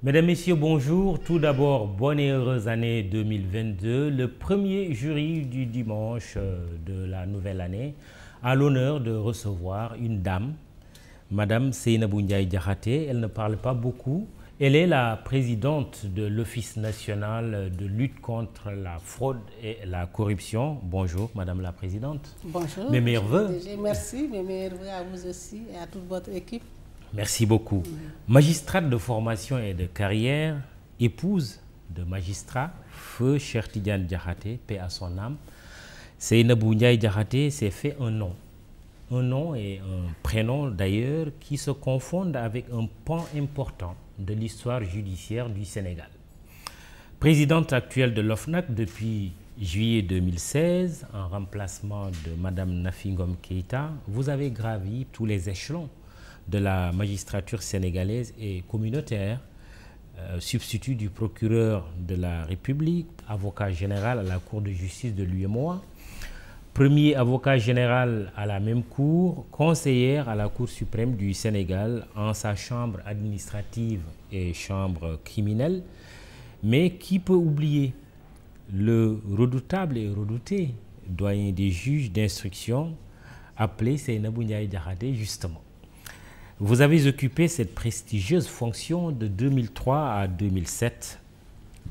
Mesdames, Messieurs, bonjour. Tout d'abord, bonne et heureuse année 2022. Le premier jury du dimanche de la nouvelle année a l'honneur de recevoir une dame, Madame Seynabou Ndiaye Diakhaté. Elle ne parle pas beaucoup. Elle est la présidente de l'Office national de lutte contre la fraude et la corruption. Bonjour, Madame la Présidente. Bonjour. Mes meilleurs vœux. Merci, mes meilleurs vœux à vous aussi et à toute votre équipe. Merci beaucoup. Magistrate de formation et de carrière, épouse de magistrat, feu Cheikh Tidiane Diakhaté, paix à son âme. Seynabou Ndiaye Diakhaté s'est fait un nom. Un nom et un prénom d'ailleurs qui se confondent avec un pan important de l'histoire judiciaire du Sénégal. Présidente actuelle de l'OFNAC depuis juillet 2016, en remplacement de Madame Nafi Ngom Keïta, vous avez gravi tous les échelons de la magistrature sénégalaise et communautaire, substitut du procureur de la République, avocat général à la Cour de justice de l'UEMOA, premier avocat général à la même cour, conseillère à la Cour suprême du Sénégal en sa chambre administrative et chambre criminelle. Mais qui peut oublier le redoutable et redouté doyen des juges d'instruction appelé Seynabou Ndiaye Diakhaté justement. Vous avez occupé cette prestigieuse fonction de 2003 à 2007.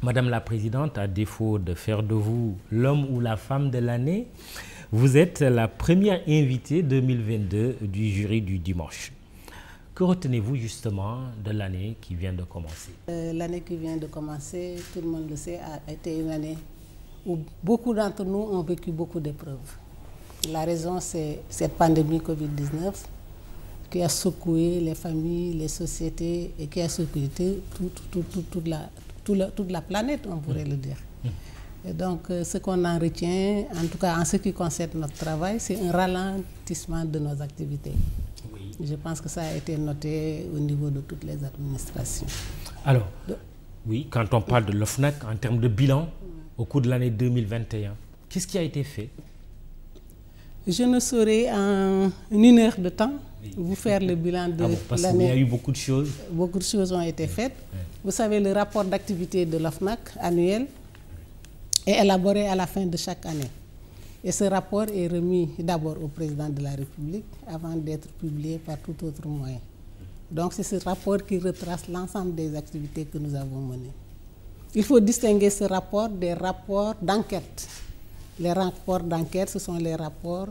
Madame la Présidente, à défaut de faire de vous l'homme ou la femme de l'année, vous êtes la première invitée 2022 du jury du dimanche. Que retenez-vous justement de l'année qui vient de commencer? L'année qui vient de commencer, tout le monde le sait, a été une année où beaucoup d'entre nous ont vécu beaucoup d'épreuves. La raison, c'est cette pandémie Covid-19 qui a secoué les familles, les sociétés et qui a secoué toute la planète, on pourrait le dire. Et donc, ce qu'on en retient, en tout cas en ce qui concerne notre travail, c'est un ralentissement de nos activités. Oui. Je pense que ça a été noté au niveau de toutes les administrations. Alors, oui, quand on parle de l'OFNAC, en termes de bilan, au cours de l'année 2021, qu'est-ce qui a été fait? Je ne saurais en une heure de temps vous faire le bilan de l'année. Parce qu'il y a eu beaucoup de choses. Beaucoup de choses ont été faites. Vous savez, le rapport d'activité de l'OFNAC annuel est élaboré à la fin de chaque année. Et ce rapport est remis d'abord au président de la République avant d'être publié par tout autre moyen. Donc c'est ce rapport qui retrace l'ensemble des activités que nous avons menées. Il faut distinguer ce rapport des rapports d'enquête. Les rapports d'enquête, ce sont les rapports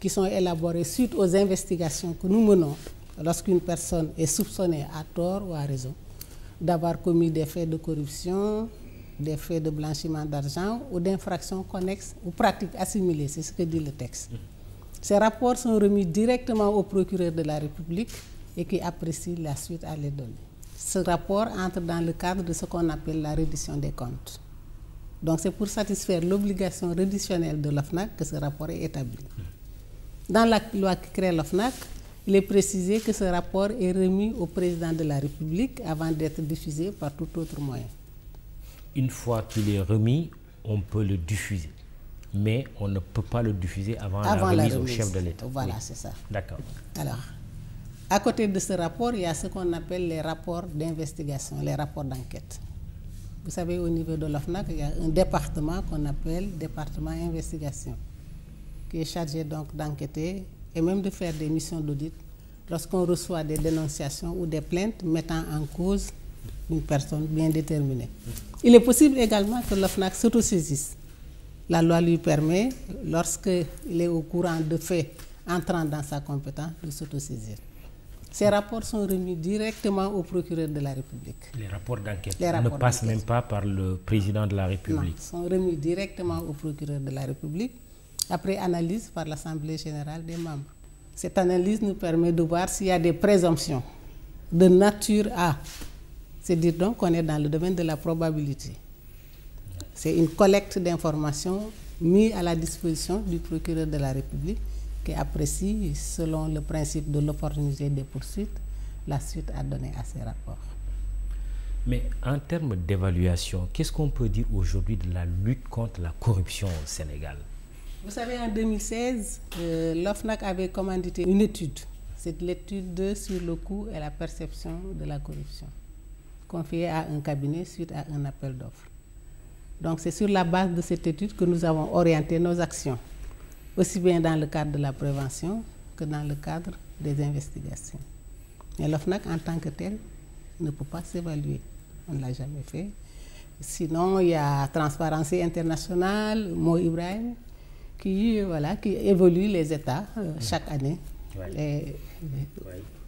qui sont élaborés suite aux investigations que nous menons lorsqu'une personne est soupçonnée à tort ou à raison d'avoir commis des faits de corruption, des faits de blanchiment d'argent ou d'infractions connexes ou pratiques assimilées, c'est ce que dit le texte. Ces rapports sont remis directement au procureur de la République et qui apprécie la suite à les donner. Ce rapport entre dans le cadre de ce qu'on appelle la reddition des comptes. Donc c'est pour satisfaire l'obligation reditionnelle de l'OFNAC que ce rapport est établi. Dans la loi qui crée l'OFNAC, il est précisé que ce rapport est remis au président de la République avant d'être diffusé par tout autre moyen. Une fois qu'il est remis, on peut le diffuser. Mais on ne peut pas le diffuser avant la remise au chef de l'État. Voilà, oui. C'est ça. D'accord. Alors, à côté de ce rapport, il y a ce qu'on appelle les rapports d'investigation, les rapports d'enquête. Vous savez, au niveau de l'OFNAC, il y a un département qu'on appelle département investigation, qui est chargé donc d'enquêter et même de faire des missions d'audit lorsqu'on reçoit des dénonciations ou des plaintes mettant en cause une personne bien déterminée. Il est possible également que l'OFNAC s'autosaisisse. La loi lui permet, lorsqu'il est au courant de faits entrant dans sa compétence, de s'autosaisir. Ces rapports sont remis directement au procureur de la République. Les rapports d'enquête ne passent même pas par le président de la République. Non, sont remis directement au procureur de la République, après analyse par l'Assemblée générale des membres. Cette analyse nous permet de voir s'il y a des présomptions de nature à. C'est dire donc qu'on est dans le domaine de la probabilité. C'est une collecte d'informations mise à la disposition du procureur de la République qui apprécie, selon le principe de l'opportunité des poursuites, la suite à donner à ces rapports. Mais en termes d'évaluation, qu'est-ce qu'on peut dire aujourd'hui de la lutte contre la corruption au Sénégal? Vous savez, en 2016, l'OFNAC avait commandité une étude. C'est l'étude sur le coût et la perception de la corruption. confiée à un cabinet suite à un appel d'offres. Donc c'est sur la base de cette étude que nous avons orienté nos actions, aussi bien dans le cadre de la prévention que dans le cadre des investigations. Mais l'OFNAC en tant que tel ne peut pas s'évaluer. On ne l'a jamais fait. Sinon, il y a Transparency International, Mo Ibrahim, qui évolue les États chaque année. Et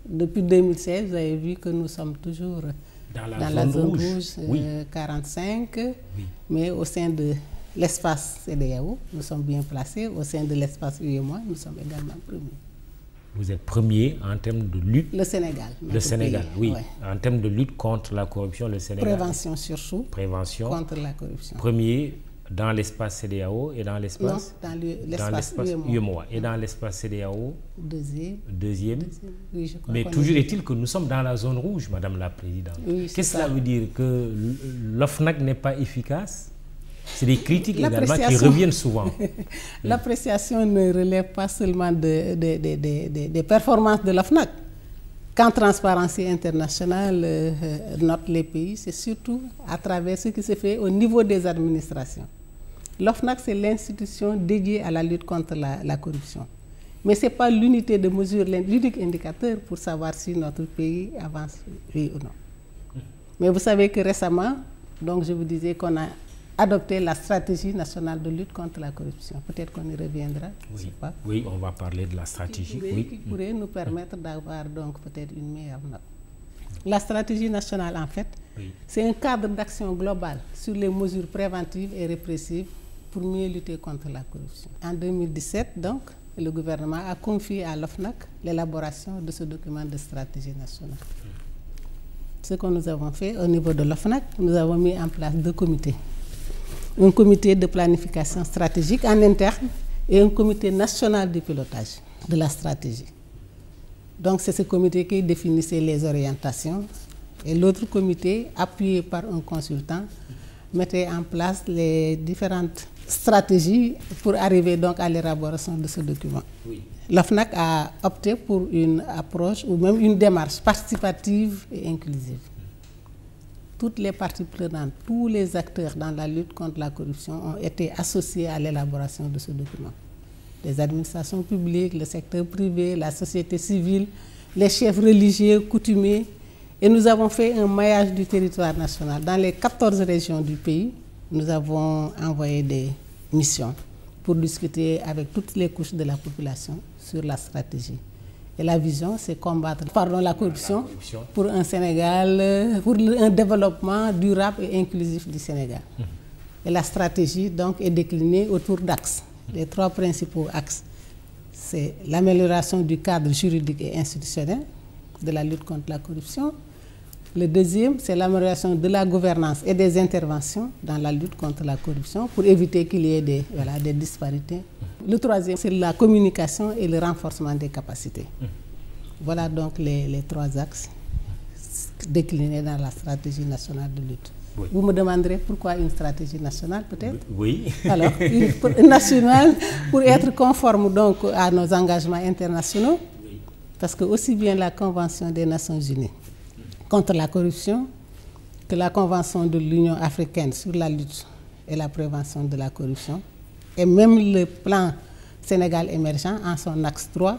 depuis 2016, vous avez vu que nous sommes toujours dans la zone rouge 45, mais au sein de l'espace CEDEAO, nous sommes bien placés. Au sein de l'espace UEMOA, nous sommes également premiers. Vous êtes premier en termes de lutte. Le Sénégal. Le Sénégal, pays, oui. Ouais. En termes de lutte contre la corruption, le Sénégal. Prévention surtout. Prévention. Contre la corruption. Premier dans l'espace CEDEAO et dans l'espace. Non, dans l'espace UEMOA. Et dans l'espace CEDEAO. Deuxième. Oui, je crois. Mais toujours est-il que nous sommes dans la zone rouge, Madame la Présidente. Oui, qu'est-ce que cela veut dire? Que l'OFNAC n'est pas efficace? C'est des critiques également qui reviennent souvent. L'appréciation ne relève pas seulement des performances de l'OFNAC. Quand Transparency International note les pays, c'est surtout à travers ce qui se fait au niveau des administrations. L'OFNAC, c'est l'institution dédiée à la lutte contre la corruption. Mais ce n'est pas l'unité de mesure, l'unique indicateur pour savoir si notre pays avance, oui ou non. Mais vous savez que récemment, donc je vous disais qu'on a adopté la stratégie nationale de lutte contre la corruption. Peut-être qu'on y reviendra, je ne sais pas. Oui, on va parler de la stratégie. Qui pourrait nous permettre d'avoir donc peut-être une meilleure note. La stratégie nationale, en fait, c'est un cadre d'action global sur les mesures préventives et répressives pour mieux lutter contre la corruption. En 2017, donc, le gouvernement a confié à l'OFNAC l'élaboration de ce document de stratégie nationale. Ce que nous avons fait au niveau de l'OFNAC, nous avons mis en place 2 comités. Un comité de planification stratégique en interne et un comité national de pilotage de la stratégie. Donc c'est ce comité qui définissait les orientations et l'autre comité, appuyé par un consultant, mettait en place les différentes stratégies pour arriver donc à l'élaboration de ce document. L'OFNAC a opté pour une approche ou même une démarche participative et inclusive. Toutes les parties prenantes, tous les acteurs dans la lutte contre la corruption ont été associés à l'élaboration de ce document. Les administrations publiques, le secteur privé, la société civile, les chefs religieux, coutumiers. Et nous avons fait un maillage du territoire national. Dans les 14 régions du pays, nous avons envoyé des missions pour discuter avec toutes les couches de la population sur la stratégie. Et la vision, c'est combattre la corruption pour un Sénégal, pour un développement durable et inclusif du Sénégal. Et la stratégie, donc, est déclinée autour d'axes. Les 3 principaux axes, c'est l'amélioration du cadre juridique et institutionnel de la lutte contre la corruption. Le deuxième, c'est l'amélioration de la gouvernance et des interventions dans la lutte contre la corruption pour éviter qu'il y ait des disparités. Le troisième, c'est la communication et le renforcement des capacités. Voilà donc les 3 axes déclinés dans la stratégie nationale de lutte. Oui. Vous me demanderez pourquoi une stratégie nationale, peut-être? Oui. Alors, une nationale pour être conforme donc à nos engagements internationaux, parce que aussi bien la Convention des Nations Unies contre la corruption que la Convention de l'Union africaine sur la lutte et la prévention de la corruption, et même le plan Sénégal émergent en son axe 3,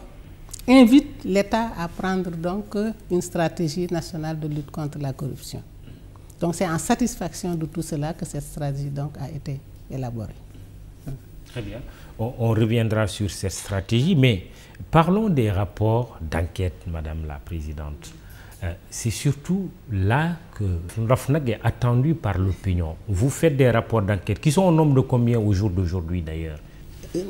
invite l'État à prendre donc une stratégie nationale de lutte contre la corruption. Donc c'est en satisfaction de tout cela que cette stratégie donc a été élaborée. Très bien. On reviendra sur cette stratégie, mais parlons des rapports d'enquête, Madame la Présidente. C'est surtout là que l'OFNAC est attendu par l'opinion. Vous faites des rapports d'enquête qui sont au nombre de combien au jour d'aujourd'hui d'ailleurs?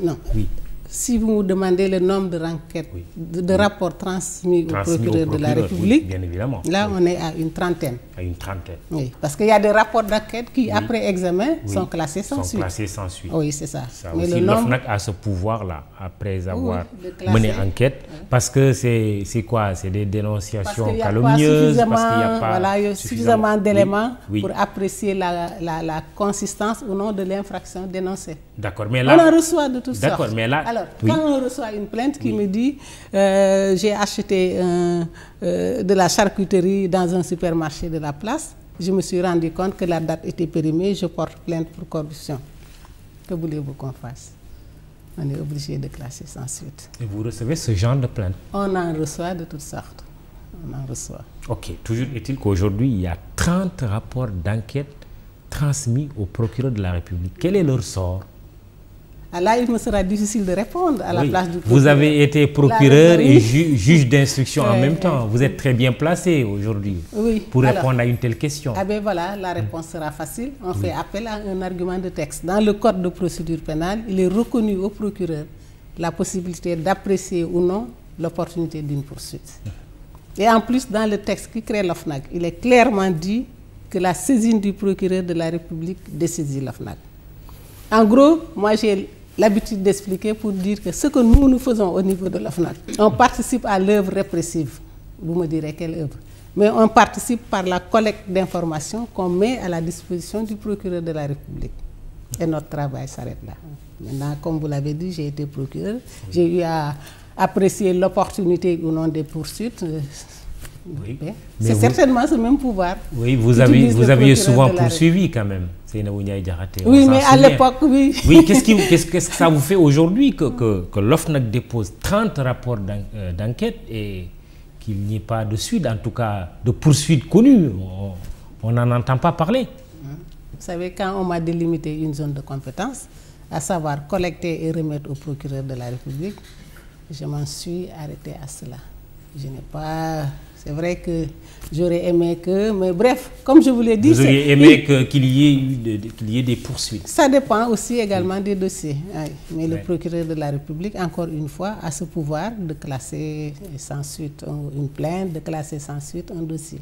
Non. Oui. Si vous me demandez le nombre de rapports transmis au procureur de la République, bien évidemment. Là on est à une trentaine. À une trentaine. Oui, parce qu'il y a des rapports d'enquête qui, après examen, sont classés sans suite. Sont classés sans suite. Oui, c'est ça. Mais aussi, l'OFNAC a ce pouvoir-là, après avoir mené enquête, parce que c'est quoi? C'est des dénonciations calomnieuses, parce qu'il n'y a pas suffisamment d'éléments pour apprécier la consistance ou non de l'infraction dénoncée. D'accord, mais là... On en reçoit de toutes sortes. D'accord, mais là... Alors, quand on reçoit une plainte qui me dit j'ai acheté de la charcuterie dans un supermarché de la place, Je me suis rendu compte que la date était périmée, je porte plainte pour corruption. Que voulez-vous qu'on fasse? On est obligé de classer sans suite. Et vous recevez ce genre de plainte? On en reçoit de toutes sortes. On en reçoit. Ok, toujours est-il qu'aujourd'hui, il y a 30 rapports d'enquête transmis au procureur de la République. Quel est leur sort? Là, il me sera difficile de répondre à la place du procureur. Vous avez été procureur et juge d'instruction en même temps. Vous êtes très bien placé aujourd'hui pour répondre à une telle question. Ah ben voilà, la réponse sera facile. On fait appel à un argument de texte. Dans le code de procédure pénale, il est reconnu au procureur la possibilité d'apprécier ou non l'opportunité d'une poursuite. Et en plus, dans le texte qui crée l'OFNAC, il est clairement dit que la saisine du procureur de la République dessaisit l'OFNAC. En gros, moi j'ai l'habitude d'expliquer pour dire que ce que nous faisons au niveau de l'OFNAC, on participe à l'œuvre répressive. Vous me direz quelle œuvre? Mais on participe par la collecte d'informations qu'on met à la disposition du procureur de la République. Et notre travail s'arrête là. Maintenant, comme vous l'avez dit, j'ai été procureur. J'ai eu à apprécier l'opportunité ou non des poursuites. Oui. C'est certainement ce même pouvoir. Oui, vous aviez souvent poursuivi quand même. Oui, mais à l'époque, oui. Oui, qu'est-ce que ça vous fait aujourd'hui que l'OFNAC dépose 30 rapports d'enquête et qu'il n'y ait pas de suite, en tout cas de poursuites connues? On n'en entend pas parler. Vous savez, quand on m'a délimité une zone de compétence, à savoir collecter et remettre au procureur de la République, je m'en suis arrêté à cela. Je n'ai pas... C'est vrai que j'aurais aimé que... Mais bref, comme je vous l'ai dit... Vous auriez aimé qu'il y ait des poursuites? Ça dépend aussi également des dossiers. Mais le procureur de la République, encore une fois, a ce pouvoir de classer sans suite une plainte, de classer sans suite un dossier.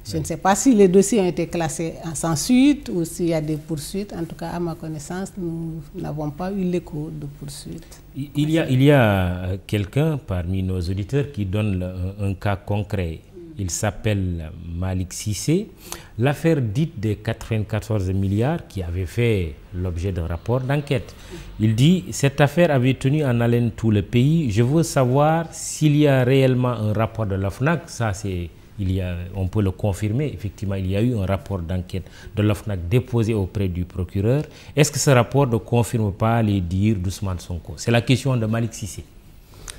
Je ne sais pas si les dossiers ont été classés sans suite ou s'il y a des poursuites. En tout cas, à ma connaissance, nous n'avons pas eu l'écho de poursuites. Il y a quelqu'un parmi nos auditeurs qui donne un cas concret. Il s'appelle Malik Sissé. L'affaire dite des 94 milliards qui avait fait l'objet d'un rapport d'enquête. Il dit, cette affaire avait tenu en haleine tout le pays. Je veux savoir s'il y a réellement un rapport de l'OFNAC. Ça, c'est... on peut le confirmer, effectivement, il y a eu un rapport d'enquête de l'OFNAC déposé auprès du procureur. Est-ce que ce rapport ne confirme pas les dires d'Ousmane Sonko? C'est la question de Malik Sissé.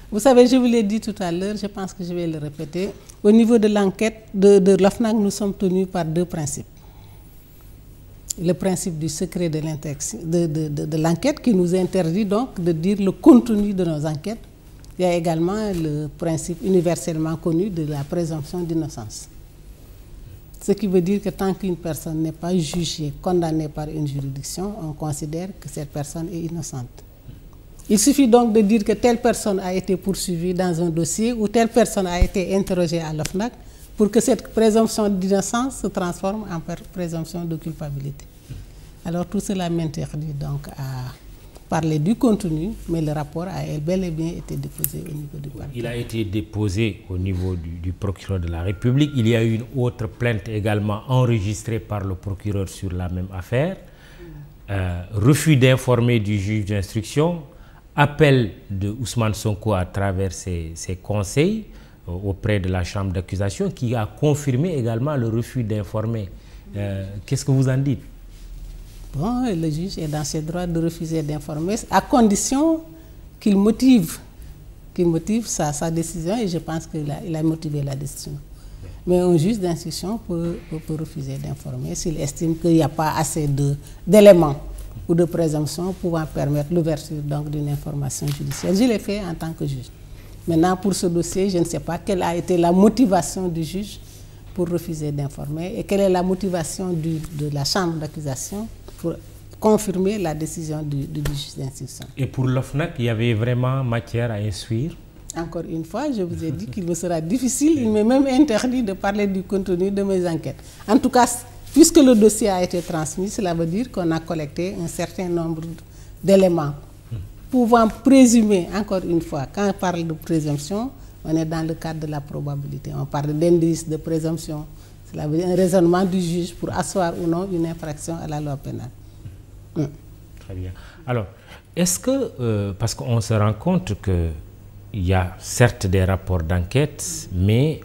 Vous savez, je vous l'ai dit tout à l'heure, je pense que je vais le répéter. Au niveau de l'enquête de l'OFNAC, nous sommes tenus par deux principes. Le principe du secret de l'enquête qui nous interdit donc de dire le contenu de nos enquêtes. Il y a également le principe universellement connu de la présomption d'innocence. Ce qui veut dire que tant qu'une personne n'est pas jugée, condamnée par une juridiction, on considère que cette personne est innocente. Il suffit donc de dire que telle personne a été poursuivie dans un dossier ou telle personne a été interrogée à l'OFNAC pour que cette présomption d'innocence se transforme en présomption de culpabilité. Alors tout cela m'interdit donc à parler du contenu, mais le rapport a bel et bien été déposé au niveau du parquet. Il a été déposé au niveau du procureur de la République. Il y a eu une autre plainte également enregistrée par le procureur sur la même affaire. Refus d'informer du juge d'instruction, appel de Ousmane Sonko à travers ses conseils auprès de la chambre d'accusation qui a confirmé également le refus d'informer. Qu'est-ce que vous en dites? Bon, le juge est dans ses droits de refuser d'informer à condition qu'il motive sa décision et je pense qu'il a motivé la décision. Mais un juge d'instruction peut refuser d'informer s'il estime qu'il n'y a pas assez d'éléments ou de présomptions pouvant permettre l'ouverture d'une information judiciaire. Je l'ai fait en tant que juge. Maintenant, pour ce dossier, je ne sais pas quelle a été la motivation du juge pour refuser d'informer et quelle est la motivation de la chambre d'accusation pour confirmer la décision du juge d'instruction. Et pour l'OFNAC, il y avait vraiment matière à instruire? Encore une fois, je vous ai dit qu'il me sera difficile, il m'est même interdit de parler du contenu de mes enquêtes. En tout cas, puisque le dossier a été transmis, cela veut dire qu'on a collecté un certain nombre d'éléments pouvant présumer, encore une fois, quand on parle de présomption, on est dans le cadre de la probabilité. On parle d'indice de présomption. Cela veut dire un raisonnement du juge pour asseoir ou non une infraction à la loi pénale. Très bien. Alors, est-ce que, parce qu'on se rend compte qu'il y a certes des rapports d'enquête, mais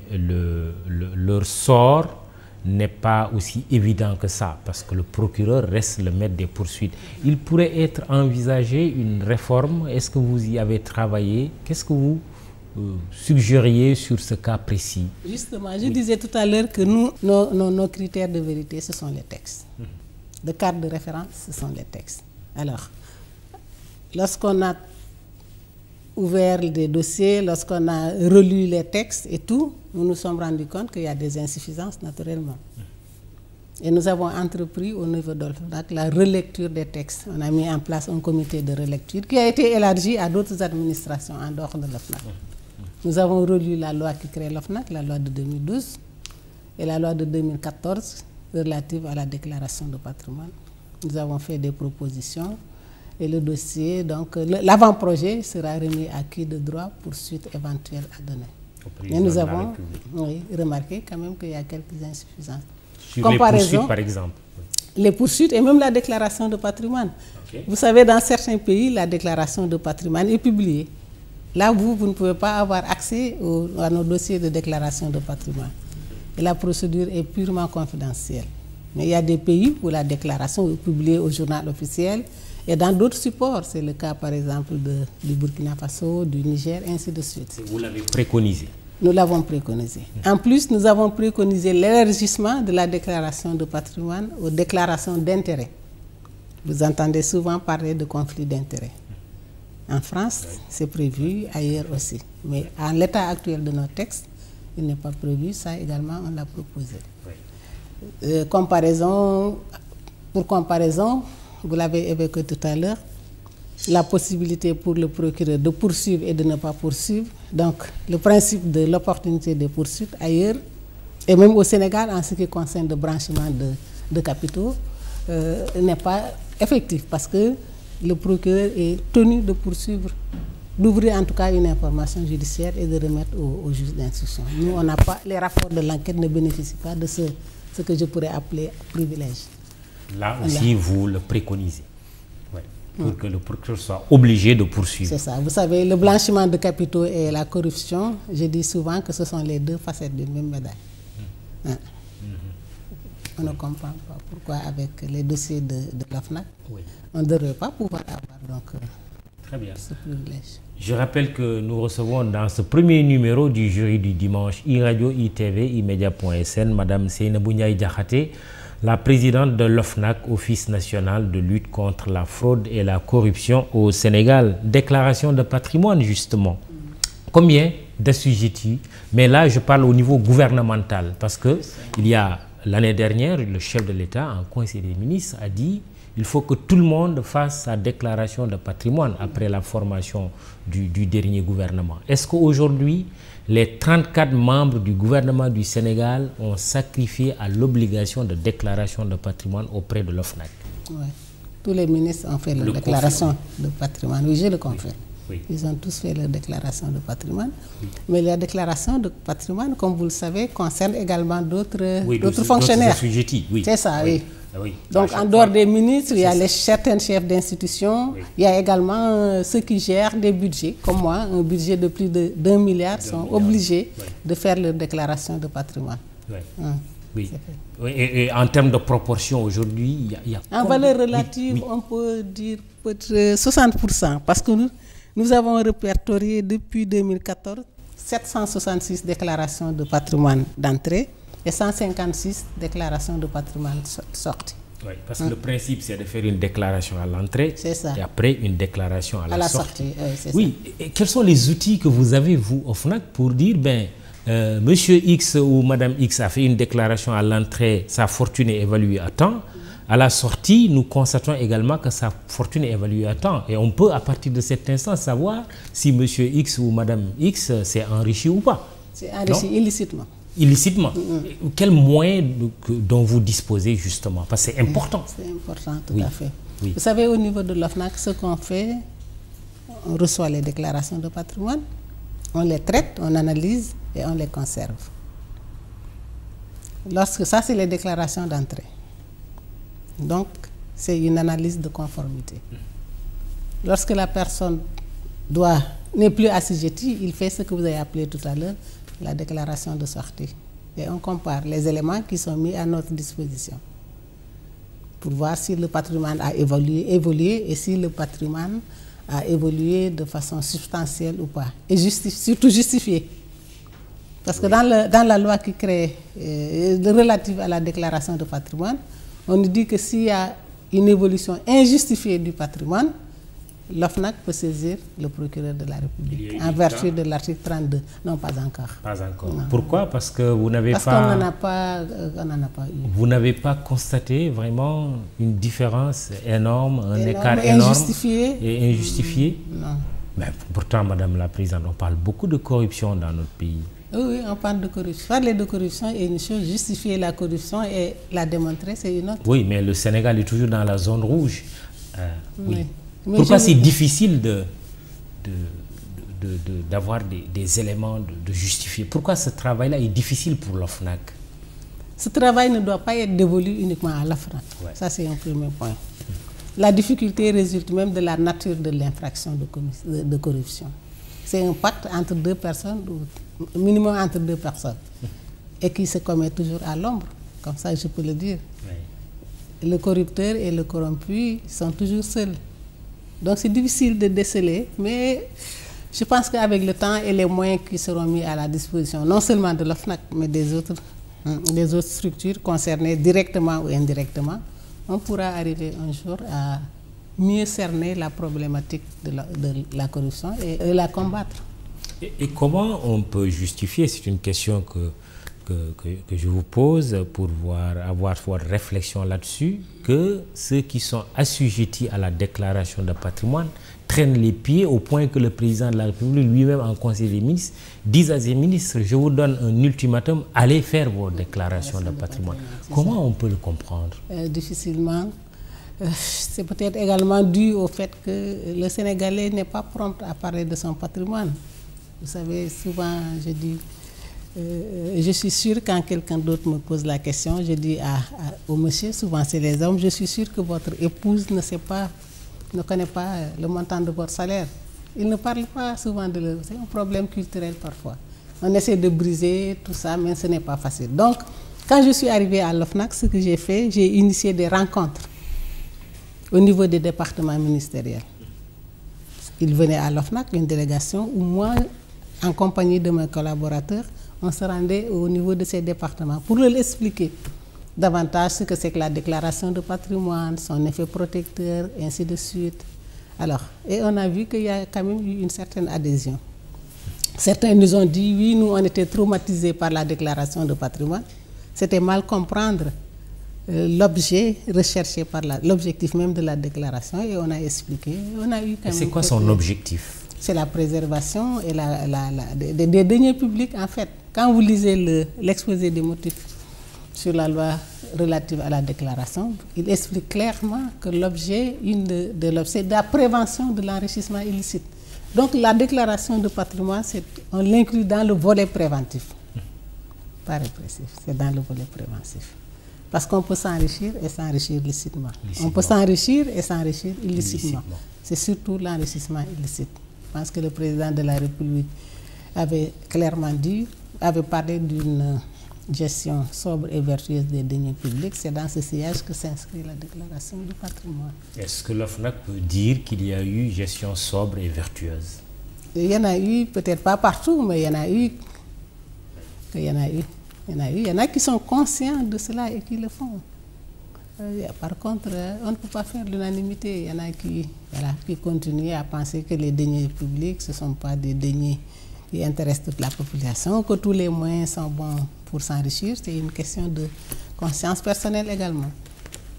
leur sort n'est pas aussi évident que ça, parce que le procureur reste le maître des poursuites. Il pourrait être envisagé une réforme. Est-ce que vous y avez travaillé? Qu'est-ce que vous suggériez sur ce cas précis? Justement, je disais tout à l'heure que nous, nos critères de vérité, ce sont les textes. De carte de référence, ce sont les textes. Alors, lorsqu'on a ouvert des dossiers, lorsqu'on a relu les textes et tout, nous nous sommes rendus compte qu'il y a des insuffisances naturellement. Et nous avons entrepris au niveau de l'OFNAC la relecture des textes. On a mis en place un comité de relecture qui a été élargi à d'autres administrations en dehors de l'OFNAC. Nous avons relu la loi qui crée l'OFNAC, la loi de 2012 et la loi de 2014 relative à la déclaration de patrimoine. Nous avons fait des propositions et le dossier, donc l'avant-projet sera remis à qui de droit pour suite éventuelle à donner. Mais nous avons remarqué quand même qu'il y a quelques insuffisances. Sur les poursuites, par exemple. Les poursuites et même la déclaration de patrimoine. Okay. Vous savez, dans certains pays, la déclaration de patrimoine est publiée. Là, vous ne pouvez pas avoir accès à nos dossiers de déclaration de patrimoine. Et la procédure est purement confidentielle. Mais il y a des pays où la déclaration est publiée au journal officiel et dans d'autres supports. C'est le cas, par exemple, du Burkina Faso, du Niger, ainsi de suite. Vous l'avez préconisé? Nous l'avons préconisé. En plus, nous avons préconisé l'élargissement de la déclaration de patrimoine aux déclarations d'intérêt. Vous entendez souvent parler de conflit d'intérêt. En France, c'est prévu, ailleurs aussi. Mais en l'état actuel de nos textes, il n'est pas prévu. Ça également, on l'a proposé. Pour comparaison, vous l'avez évoqué tout à l'heure, la possibilité pour le procureur de poursuivre et de ne pas poursuivre. Donc, le principe de l'opportunité des poursuites ailleurs, et même au Sénégal, en ce qui concerne le branchement de capitaux, n'est pas effectif parce que le procureur est tenu de poursuivre, d'ouvrir en tout cas une information judiciaire et de remettre au juge d'instruction. Nous, on n'a pas, les rapports de l'enquête ne bénéficient pas de ce que je pourrais appeler privilège. Là aussi, vous le préconisez. Pour que le procureur soit obligé de poursuivre. C'est ça. Vous savez, le blanchiment de capitaux et la corruption, je dis souvent que ce sont les deux facettes d'une même médaille. On ne comprend pas pourquoi avec les dossiers de l'OFNAC, on ne devrait pas pouvoir avoir Très bien. Ce privilège. Je rappelle que nous recevons dans ce premier numéro du jury du dimanche iRadio, ITV, imedia.sn, Madame Seynabou Ndiaye Diakhaté, la présidente de l'OFNAC, Office national de lutte contre la fraude et la corruption au Sénégal. Déclaration de patrimoine, justement. Combien d'assujettis? Mais là, je parle au niveau gouvernemental, parce qu'il y a l'année dernière, le chef de l'État, en Conseil des ministres, a dit il faut que tout le monde fasse sa déclaration de patrimoine après la formation du dernier gouvernement. Est-ce qu'aujourd'hui, les 34 membres du gouvernement du Sénégal ont sacrifié à l'obligation de déclaration de patrimoine auprès de l'OFNAC? Oui. Tous les ministres ont fait leur déclaration de patrimoine. Oui, je le confirme. Oui. Ils ont tous fait leur déclaration de patrimoine. Oui. Mais la déclaration de patrimoine, comme vous le savez, concerne également d'autres fonctionnaires. Oui. C'est ça, oui. Oui. Donc, en dehors des ministres, il y a certains chefs d'institutions, il y a également ceux qui gèrent des budgets, comme moi, un budget de plus de 1 milliard, sont obligés de faire leur déclaration de patrimoine. Oui. Et en termes de proportion, aujourd'hui, il y a en valeur relative, on peut dire peut-être 60%, parce que nous avons répertorié depuis 2014 766 déclarations de patrimoine d'entrée et 156 déclarations de patrimoine sorties. Oui, parce que le principe, c'est de faire une déclaration à l'entrée et après une déclaration à la sortie. Oui, et quels sont les outils que vous avez, vous, au FNAC, pour dire, Monsieur X ou Madame X a fait une déclaration à l'entrée, sa fortune est évaluée à temps. À la sortie, nous constatons également que sa fortune est évaluée à temps. Et on peut, à partir de cet instant, savoir si Monsieur X ou Madame X s'est enrichi ou pas. C'est enrichi illicitement. Illicitement. Quels moyens dont vous disposez, justement? Parce que c'est important. C'est important, tout à fait. Oui. Vous savez, au niveau de l'OFNAC, ce qu'on fait, on reçoit les déclarations de patrimoine, on les traite, on analyse et on les conserve. Lorsque ça, c'est les déclarations d'entrée. Donc, c'est une analyse de conformité. Lorsque la personne n'est plus assujettie, il fait ce que vous avez appelé tout à l'heure la déclaration de sortie. et on compare les éléments qui sont mis à notre disposition pour voir si le patrimoine a évolué et si le patrimoine a évolué de façon substantielle ou pas. Et surtout justifié. Parce que dans la loi qui crée relative à la déclaration de patrimoine, on nous dit que s'il y a une évolution injustifiée du patrimoine, l'OFNAC peut saisir le procureur de la République en vertu de l'article 32. Non, pas encore. Pas encore. Non. Pourquoi? Parce que vous n'avez pas... Parce qu'on n'en a pas eu. Vous n'avez pas constaté vraiment une différence énorme, un écart énorme et injustifié? Non. Mais pourtant, Madame la Présidente, on parle beaucoup de corruption dans notre pays. Oui, on parle de corruption. Parler de corruption est une chose, justifier la corruption et la démontrer, c'est une autre. Oui, mais le Sénégal est toujours dans la zone rouge. Oui. Mais pourquoi c'est difficile d'avoir des éléments de justifier? Pourquoi ce travail-là est difficile pour l'OFNAC? Ce travail ne doit pas être dévolu uniquement à l'OFNAC. Ouais. Ça, c'est un premier point. La difficulté résulte même de la nature de l'infraction de corruption. C'est un pacte entre deux personnes, ou minimum entre deux personnes, et qui se commet toujours à l'ombre, comme ça je peux le dire. Oui. Le corrupteur et le corrompu sont toujours seuls. Donc c'est difficile de déceler, mais je pense qu'avec le temps et les moyens qui seront mis à la disposition, non seulement de l'OFNAC, mais des autres structures concernées directement ou indirectement, on pourra arriver un jour à mieux cerner la problématique de la corruption et la combattre. Et comment on peut justifier, c'est une question que je vous pose pour avoir votre réflexion là-dessus, que ceux qui sont assujettis à la déclaration de patrimoine traînent les pieds au point que le président de la République lui-même en Conseil des ministres dise à ses ministres: je vous donne un ultimatum, allez faire vos déclarations de patrimoine. Comment on peut le comprendre? Difficilement. C'est peut-être également dû au fait que le Sénégalais n'est pas prompt à parler de son patrimoine. Vous savez, souvent je dis... je suis sûre, quand quelqu'un d'autre me pose la question, je dis au monsieur, souvent c'est les hommes, je suis sûre que votre épouse ne connaît pas le montant de votre salaire. Ils ne parlent pas souvent de leur... C'est un problème culturel parfois. On essaie de briser tout ça, mais ce n'est pas facile. Donc, quand je suis arrivée à l'OFNAC, ce que j'ai fait, j'ai initié des rencontres au niveau des départements ministériels. Ils venaient à l'OFNAC, une délégation, où moi, en compagnie de mes collaborateurs, on se rendait au niveau de ces départements pour leur expliquer davantage ce que c'est que la déclaration de patrimoine, son effet protecteur, ainsi de suite. Alors, et on a vu qu'il y a quand même eu une certaine adhésion. Certains nous ont dit, oui, nous on était traumatisés par la déclaration de patrimoine. C'était mal comprendre l'objet recherché par l'objectif même de la déclaration, et on a expliqué. C'est quoi son objectif? C'est la préservation et des deniers publics, en fait. Quand vous lisez l'exposé des motifs sur la loi relative à la déclaration, il explique clairement que l'objet, c'est de la prévention de l'enrichissement illicite. Donc la déclaration de patrimoine, on l'inclut dans le volet préventif. Pas répressif, c'est dans le volet préventif. Parce qu'on peut s'enrichir et s'enrichir licitement. On peut s'enrichir et s'enrichir illicitement. C'est surtout l'enrichissement illicite. Je pense que le président de la République avait clairement dit, avait parlé d'une gestion sobre et vertueuse des deniers publics. C'est dans ce sillage que s'inscrit la déclaration du patrimoine. Est-ce que l'OFNAC peut dire qu'il y a eu gestion sobre et vertueuse? Il y en a eu, peut-être pas partout, mais il y en a eu. Il y en a qui sont conscients de cela et qui le font. Par contre, on ne peut pas faire l'unanimité. Il y en a qui continuent à penser que les deniers publics, ce ne sont pas des deniers qui intéressent toute la population, que tous les moyens sont bons pour s'enrichir. C'est une question de conscience personnelle également.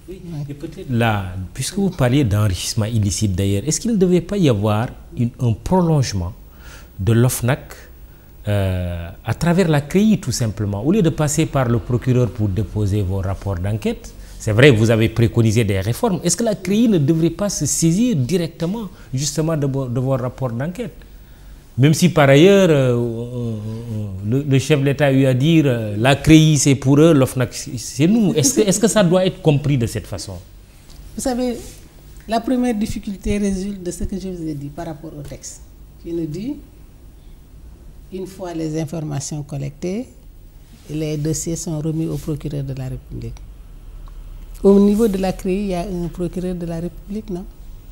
Oui. Et peut-être là, puisque vous parliez d'enrichissement illicite d'ailleurs, est-ce qu'il ne devait pas y avoir un prolongement de l'OFNAC à travers la CREI tout simplement, au lieu de passer par le procureur pour déposer vos rapports d'enquête? C'est vrai, vous avez préconisé des réformes. Est-ce que la CREI ne devrait pas se saisir directement justement de vos rapports d'enquête? Même si par ailleurs, le chef de l'État lui a dit la CREI c'est pour eux, l'OFNAC c'est nous. Est-ce que ça doit être compris de cette façon? Vous savez, la première difficulté résulte de ce que je vous ai dit par rapport au texte, qui nous dit, une fois les informations collectées, les dossiers sont remis au procureur de la République. Au niveau de la CREI, il y a un procureur de la République, non?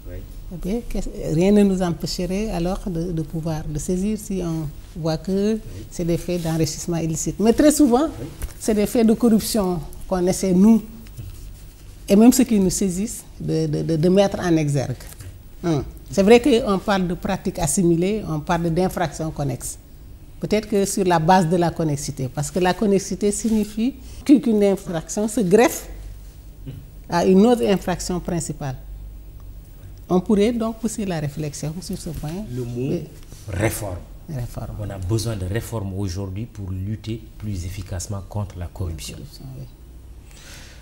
Oui. Eh bien, rien ne nous empêcherait alors de pouvoir le saisir si on voit que c'est des faits d'enrichissement illicite. Mais très souvent, c'est des faits de corruption qu'on essaie, nous, et même ceux qui nous saisissent, de mettre en exergue. C'est vrai qu'on parle de pratiques assimilées, on parle d'infractions connexes. Peut-être que sur la base de la connexité, parce que la connexité signifie qu'une infraction se greffe à une autre infraction principale. On pourrait donc pousser la réflexion sur ce point. Le mot réforme. Réforme. On a besoin de réformes aujourd'hui pour lutter plus efficacement contre la corruption. Oui.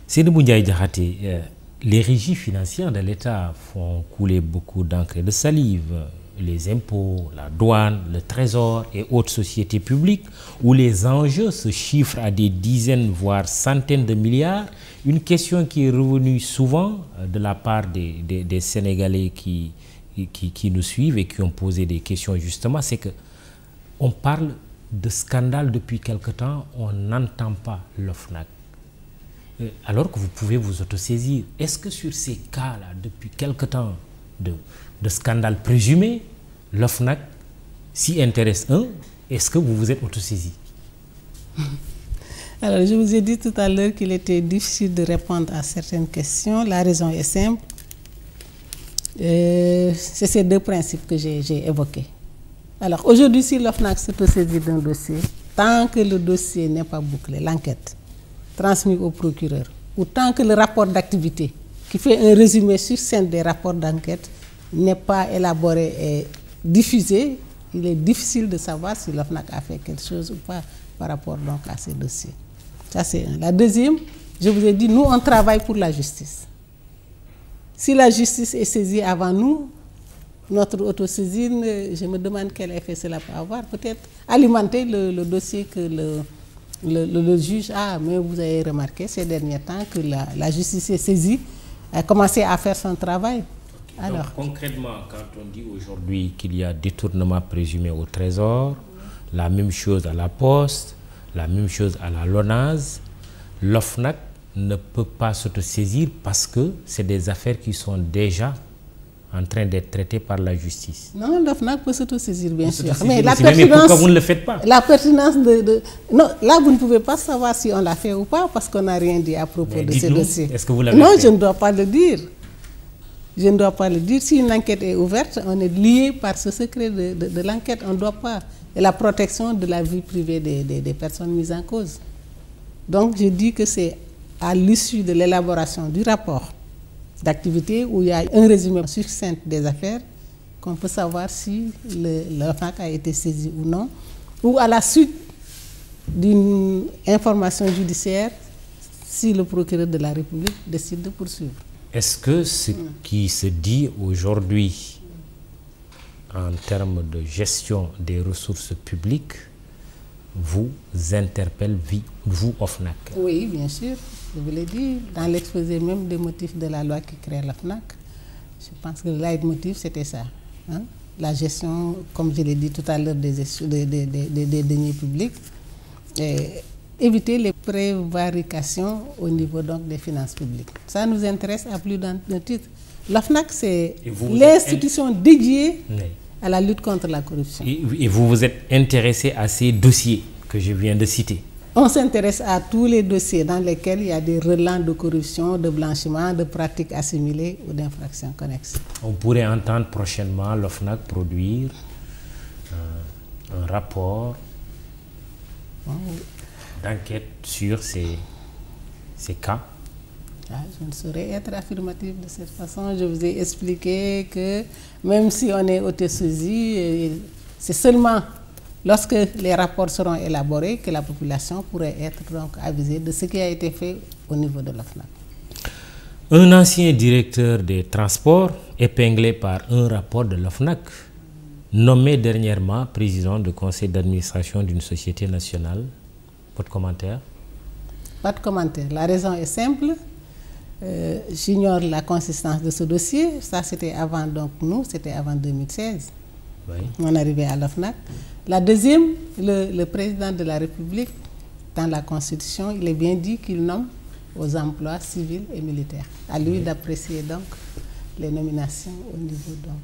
Seynabou Ndiaye Diakhaté, les régies financières de l'État font couler beaucoup d'encre et de salive. Les impôts, la douane, le trésor et autres sociétés publiques où les enjeux se chiffrent à des dizaines voire centaines de milliards. Une question qui est revenue souvent de la part des Sénégalais qui nous suivent et qui ont posé des questions justement, c'est que on parle de scandale depuis quelque temps, on n'entend pas l'OFNAC. Alors que vous pouvez vous autosaisir. Est-ce que sur ces cas-là, depuis quelque temps de scandale présumé, l'OFNAC s'y intéresse est-ce que vous vous êtes autosaisi? Alors, je vous ai dit tout à l'heure qu'il était difficile de répondre à certaines questions. La raison est simple. C'est ces deux principes que j'ai évoqués. Alors, aujourd'hui, si l'OFNAC s'autosaisit d'un dossier, tant que le dossier n'est pas bouclé, l'enquête transmis au procureur, ou tant que le rapport d'activité, qui fait un résumé succinct des rapports d'enquête, n'est pas élaboré et diffusé, il est difficile de savoir si l'OFNAC a fait quelque chose ou pas par rapport donc à ces dossiers. Ça, c'est un. La deuxième, je vous ai dit, nous, on travaille pour la justice. Si la justice est saisie avant nous, notre autosaisine, je me demande quel effet cela peut avoir. Peut-être alimenter le dossier que le juge a. Mais vous avez remarqué ces derniers temps que la justice est saisie, a commencé à faire son travail. Alors, donc, concrètement, quand on dit aujourd'hui qu'il y a détournement présumé au Trésor, la même chose à la Poste, la même chose à la LONASE, l'OFNAC ne peut pas s'autosaisir parce que c'est des affaires qui sont déjà en train d'être traitées par la justice. Non, l'OFNAC peut s'autosaisir, bien sûr. Mais pourquoi vous ne le faites pas? La pertinence Non, là, vous ne pouvez pas savoir si on l'a fait ou pas parce qu'on n'a rien dit à propos de ces dossiers. Est-ce que vous l'avez fait? Non, je ne dois pas le dire. Je ne dois pas le dire. Si une enquête est ouverte, on est lié par ce secret de l'enquête. On ne doit pas. Et la protection de la vie privée des personnes mises en cause. Donc, je dis que c'est à l'issue de l'élaboration du rapport d'activité où il y a un résumé succinct des affaires qu'on peut savoir si l'OFNAC a été saisi ou non, ou à la suite d'une information judiciaire si le procureur de la République décide de poursuivre. Est-ce que ce qui se dit aujourd'hui en termes de gestion des ressources publiques vous interpelle, vous, OFNAC? Oui, bien sûr. Je vous l'ai dit, dans l'exposé même des motifs de la loi qui crée l'OFNAC, je pense que le leitmotiv, c'était ça. Hein? La gestion, comme je l'ai dit tout à l'heure, des deniers publics, et éviter les prévarications au niveau donc des finances publiques. Ça nous intéresse à plus d'un titre. L'OFNAC, c'est l'institution dédiée à la lutte contre la corruption. Et vous vous êtes intéressé à ces dossiers que je viens de citer? On s'intéresse à tous les dossiers dans lesquels il y a des relents de corruption, de blanchiment, de pratiques assimilées ou d'infractions connexes. On pourrait entendre prochainement l'OFNAC produire un rapport d'enquête sur ces cas. Je ne saurais être affirmative de cette façon. Je vous ai expliqué que même si on est autosaisi, c'est seulement lorsque les rapports seront élaborés que la population pourrait être donc avisée de ce qui a été fait au niveau de l'OFNAC. Un ancien directeur des transports épinglé par un rapport de l'OFNAC, nommé dernièrement président du conseil d'administration d'une société nationale. Pas de commentaire? Pas de commentaire. La raison est simple. J'ignore la consistance de ce dossier. Ça, c'était avant donc nous, c'était avant 2016. Oui. On arrivait à l'OFNAC. La deuxième, le président de la République dans la Constitution, il est bien dit qu'il nomme aux emplois civils et militaires. À lui d'apprécier donc les nominations au niveau donc.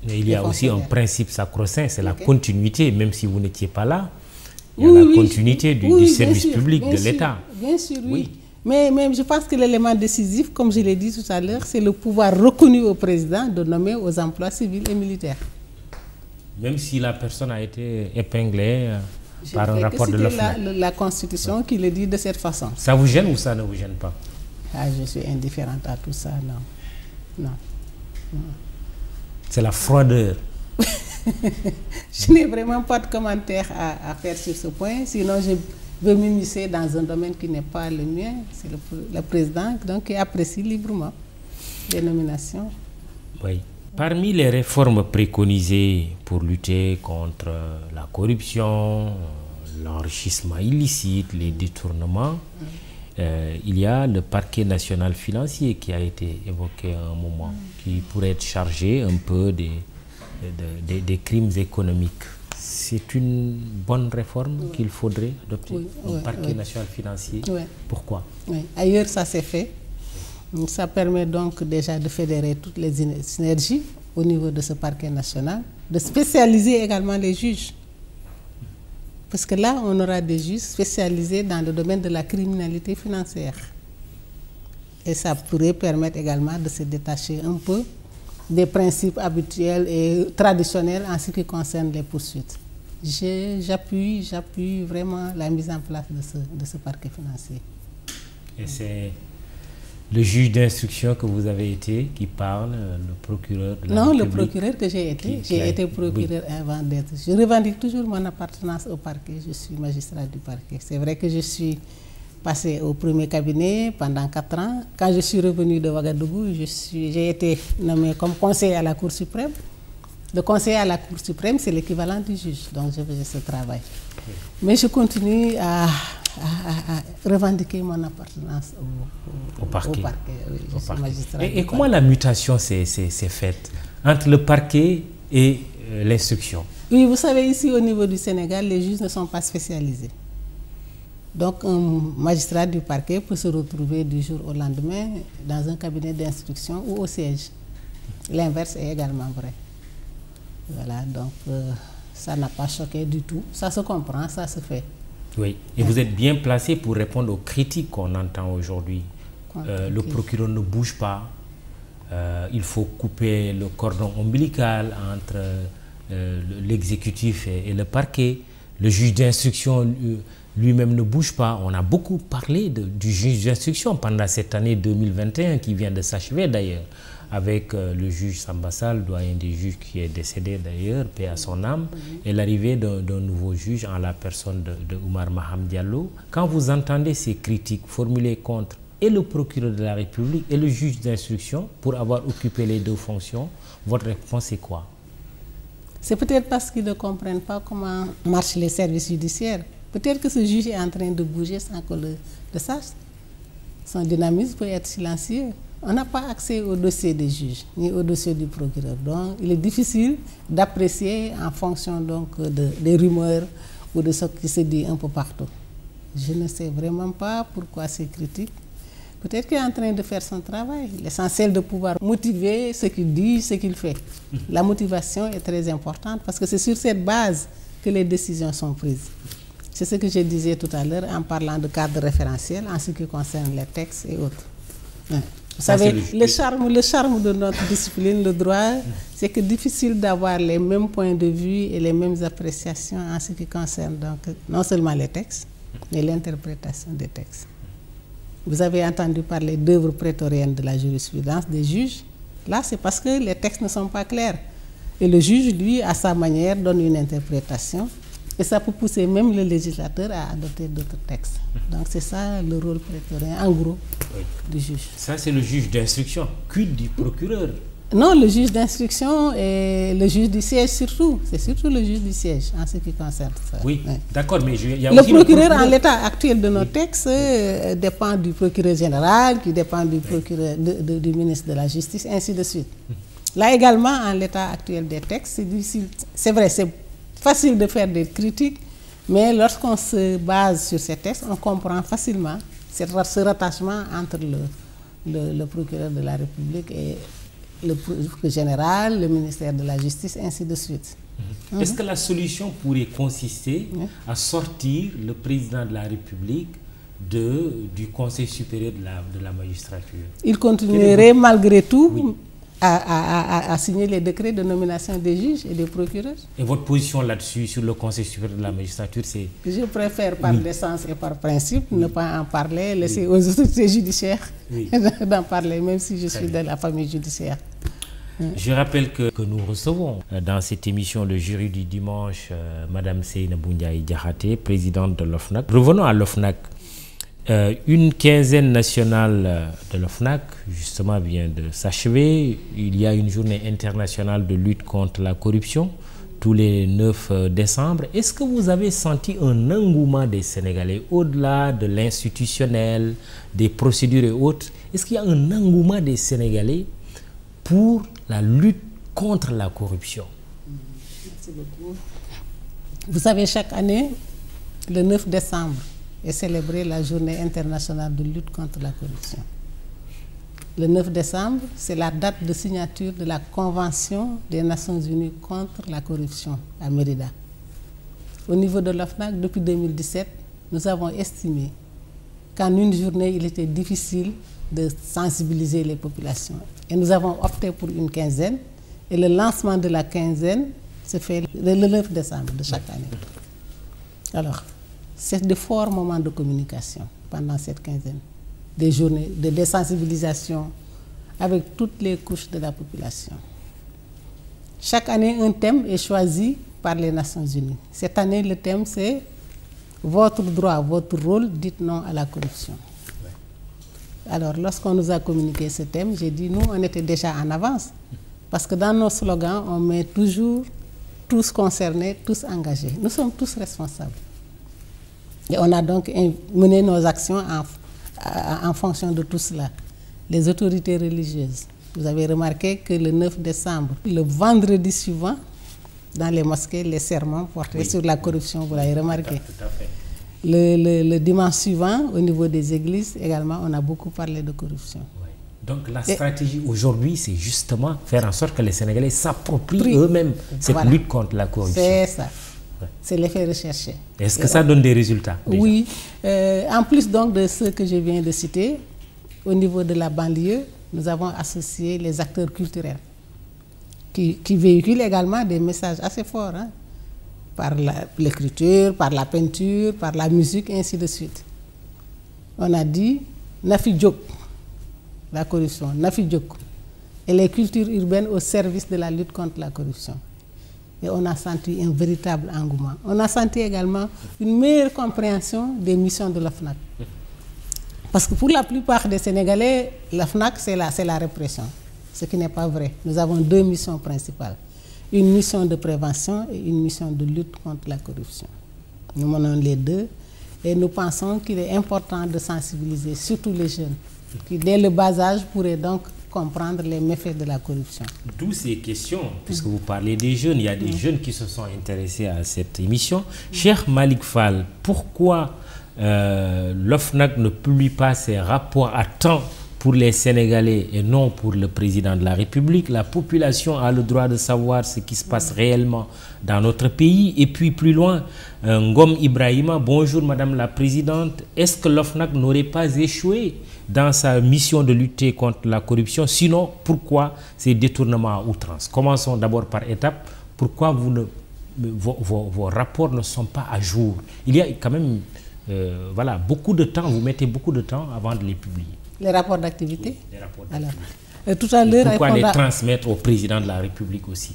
Mais il y a aussi un principe sacro-saint, c'est la continuité, même si vous n'étiez pas là. Il y a la continuité du service public de l'État. Bien sûr, oui. Mais je pense que l'élément décisif, comme je l'ai dit tout à l'heure, c'est le pouvoir reconnu au président de nommer aux emplois civils et militaires. Même si la personne a été épinglée par un rapport de l'OFNAC. La Constitution qui le dit de cette façon. Ça vous gêne ou ça ne vous gêne pas? Je suis indifférente à tout ça, non. C'est la froideur. Je n'ai vraiment pas de commentaire à faire sur ce point, sinon je veux m'immiscer dans un domaine qui n'est pas le mien. C'est le président donc, qui apprécie librement les nominations. Oui. Parmi les réformes préconisées pour lutter contre la corruption, l'enrichissement illicite, les détournements, il y a le parquet national financier qui a été évoqué à un moment, qui pourrait être chargé un peu des crimes économiques. C'est une bonne réforme qu'il faudrait adopter, le parquet national financier. Pourquoi? Ailleurs, ça s'est fait. Ça permet donc déjà de fédérer toutes les synergies au niveau de ce parquet national, de spécialiser également les juges. Parce que là, on aura des juges spécialisés dans le domaine de la criminalité financière. Et ça pourrait permettre également de se détacher un peu des principes habituels et traditionnels en ce qui concerne les poursuites. J'appuie vraiment la mise en place de ce parquet financier. Et c'est le juge d'instruction que vous avez été qui parle, le procureur de la République? Non, le procureur que j'ai été. J'ai été procureur avant d'être. Je revendique toujours mon appartenance au parquet. Je suis magistrat du parquet. C'est vrai que je suis passé au premier cabinet pendant 4 ans. Quand je suis revenu de Ouagadougou, j'ai été nommé comme conseiller à la Cour suprême. Le conseiller à la Cour suprême, c'est l'équivalent du juge. Donc, je faisais ce travail. Mais je continue à revendiquer mon appartenance au parquet. Oui, je suis magistrat. Et comment la mutation s'est faite entre le parquet et l'instruction? Oui, vous savez, ici au niveau du Sénégal, les juges ne sont pas spécialisés. Donc un magistrat du parquet peut se retrouver du jour au lendemain dans un cabinet d'instruction ou au siège. L'inverse est également vrai. Voilà, donc ça n'a pas choqué du tout. Ça se comprend, ça se fait. Oui, et vous êtes bien placé pour répondre aux critiques qu'on entend aujourd'hui. Le procureur ne bouge pas. Il faut couper le cordon ombilical entre l'exécutif et le parquet. Le juge d'instruction lui-même ne bouge pas. On a beaucoup parlé du juge d'instruction pendant cette année 2021 qui vient de s'achever d'ailleurs, avec le juge Samba Sall, doyen des juges qui est décédé d'ailleurs, paix à son âme, et l'arrivée d'un nouveau juge en la personne de Oumar Maham Diallo. Quand vous entendez ces critiques formulées contre et le procureur de la République et le juge d'instruction pour avoir occupé les deux fonctions, votre réponse est quoi? C'est peut-être parce qu'ils ne comprennent pas comment marchent les services judiciaires. Peut-être que ce juge est en train de bouger sans qu'on le sache. Son dynamisme peut être silencieux. On n'a pas accès au dossier des juges, ni au dossier du procureur. Donc, il est difficile d'apprécier en fonction donc, des rumeurs ou de ce qui se dit un peu partout. Je ne sais vraiment pas pourquoi ces critiques. Peut-être qu'il est en train de faire son travail. L'essentiel de pouvoir motiver ce qu'il dit, ce qu'il fait. La motivation est très importante parce que c'est sur cette base que les décisions sont prises. C'est ce que je disais tout à l'heure en parlant de cadre référentiel en ce qui concerne les textes et autres. Vous savez, le charme de notre discipline, le droit, c'est que c'est difficile d'avoir les mêmes points de vue et les mêmes appréciations en ce qui concerne donc, non seulement les textes, mais l'interprétation des textes. Vous avez entendu parler d'œuvres prétoriennes de la jurisprudence des juges. Là, c'est parce que les textes ne sont pas clairs. Et le juge, lui, à sa manière, donne une interprétation. Et ça peut pousser même le législateur à adopter d'autres textes. Donc c'est ça le rôle prétorien, en gros, du juge. Ça, c'est le juge d'instruction. Quid du procureur? Non, le juge d'instruction et le juge du siège surtout. C'est surtout le juge du siège en ce qui concerne ça. Oui, d'accord, mais il y a le aussi procureur en l'état actuel de nos textes dépend du procureur général, qui dépend du procureur du ministre de la Justice, ainsi de suite. Là également, en l'état actuel des textes, c'est difficile. C'est vrai, c'est facile de faire des critiques, Mais lorsqu'on se base sur ces textes, on comprend facilement ce rattachement entre le procureur de la République et le procureur général, le ministère de la Justice, ainsi de suite. Est-ce que la solution pourrait consister à sortir le président de la République du Conseil supérieur de la magistrature? Il continuerait malgré tout à signer les décrets de nomination des juges et des procureurs. Et votre position là-dessus, sur le Conseil supérieur de la magistrature, c'est... Je préfère par décence et par principe ne pas en parler, laisser aux autorités judiciaires d'en parler, même si je suis de la famille judiciaire. Je rappelle que nous recevons dans cette émission le jury du dimanche, Madame Seynabou Ndiaye Diakhaté, présidente de l'OFNAC. Revenons à l'OFNAC. Une quinzaine nationale de l'OFNAC, justement, vient de s'achever. Il y a une journée internationale de lutte contre la corruption, tous les 9 décembre. Est-ce que vous avez senti un engouement des Sénégalais, au-delà de l'institutionnel, des procédures et autres? Est-ce qu'il y a un engouement des Sénégalais pour la lutte contre la corruption? Merci beaucoup. Vous savez, chaque année, le 9 décembre, est célébrée la journée internationale de lutte contre la corruption. Le 9 décembre, c'est la date de signature de la Convention des Nations Unies contre la corruption à Mérida. Au niveau de l'OFNAC, depuis 2017, nous avons estimé qu'en une journée, il était difficile de sensibiliser les populations. Et nous avons opté pour une quinzaine. Et le lancement de la quinzaine se fait le 9 décembre de chaque année. Alors, c'est de forts moments de communication pendant cette quinzaine. Des journées de désensibilisation avec toutes les couches de la population. Chaque année, un thème est choisi par les Nations Unies. Cette année, le thème, c'est « Votre droit, votre rôle, dites non à la corruption ». Alors, lorsqu'on nous a communiqué ce thème, j'ai dit, nous, on était déjà en avance. Parce que dans nos slogans, on met toujours tous concernés, tous engagés. Nous sommes tous responsables. Et on a donc mené nos actions en fonction de tout cela. Les autorités religieuses. Vous avez remarqué que le 9 décembre, le vendredi suivant, dans les mosquées, les sermons portés sur la corruption, vous l'avez remarqué. Tout à fait. Le dimanche suivant, au niveau des églises, également, on a beaucoup parlé de corruption. Oui. Donc la stratégie aujourd'hui, c'est justement faire en sorte que les Sénégalais s'approprient eux-mêmes cette lutte contre la corruption. C'est ça. C'est l'effet recherché. Est-ce que ça donne des résultats déjà? Oui. En plus donc de ce que je viens de citer, au niveau de la banlieue, nous avons associé les acteurs culturels qui véhiculent également des messages assez forts, hein, par l'écriture, par la peinture, par la musique, et ainsi de suite. On a dit Nafi Diop, la corruption, Nafi Diop, et les cultures urbaines au service de la lutte contre la corruption. Et on a senti un véritable engouement. On a senti également une meilleure compréhension des missions de l'OFNAC. Parce que pour la plupart des Sénégalais, l'OFNAC, c'est la répression. Ce qui n'est pas vrai. Nous avons deux missions principales. Une mission de prévention et une mission de lutte contre la corruption. Nous menons les deux et nous pensons qu'il est important de sensibiliser surtout les jeunes qui, dès le bas âge, pourraient donc comprendre les méfaits de la corruption. D'où ces questions, puisque vous parlez des jeunes, il y a des jeunes qui se sont intéressés à cette émission. Cher Malick Fall, pourquoi l'OFNAC ne publie pas ses rapports à temps pour les Sénégalais et non pour le président de la République? La population a le droit de savoir ce qui se passe réellement dans notre pays. Et puis plus loin, Ngom Ibrahima, bonjour Madame la Présidente. Est-ce que l'OFNAC n'aurait pas échoué dans sa mission de lutter contre la corruption? Sinon, pourquoi ces détournements à outrance? Commençons d'abord par étapes. Pourquoi vos rapports ne sont pas à jour? Il y a quand même voilà, beaucoup de temps, vous mettez beaucoup de temps avant de les publier. Les rapports d'activité? Oui, les rapports d'activité. Alors, tout à l'heure, pourquoi les transmettre au président de la République aussi?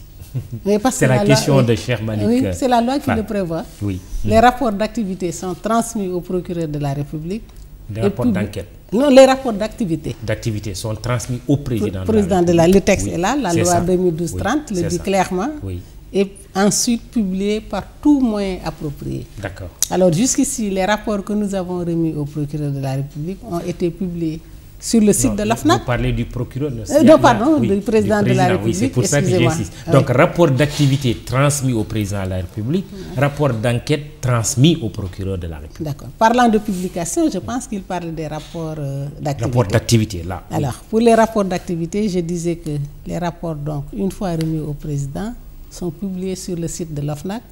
C'est la question de cher Malick. Oui, c'est la loi qui le prévoit. Oui. Les rapports d'activité sont transmis au procureur de la République. Les rapports d'enquête? Non, les rapports d'activité. D'activité sont transmis au président de la République. Le texte oui, est là, la loi 2012-30 le dit clairement. Oui. Et ensuite publié par tout moyen approprié. D'accord. Alors jusqu'ici, les rapports que nous avons remis au procureur de la République ont été publiés sur le site de l'OFNAC. Vous parlez du procureur. Non, pardon, du président de la République. Oui, c'est pour ça que j'insiste. Donc, rapport d'activité transmis au président de la République, rapport d'enquête transmis au procureur de la République. D'accord. Parlant de publication, je pense qu'il parle des rapports d'activité. Rapports d'activité, là. Alors, pour les rapports d'activité, je disais que les rapports, donc, une fois remis au président, sont publiés sur le site de l'OFNAC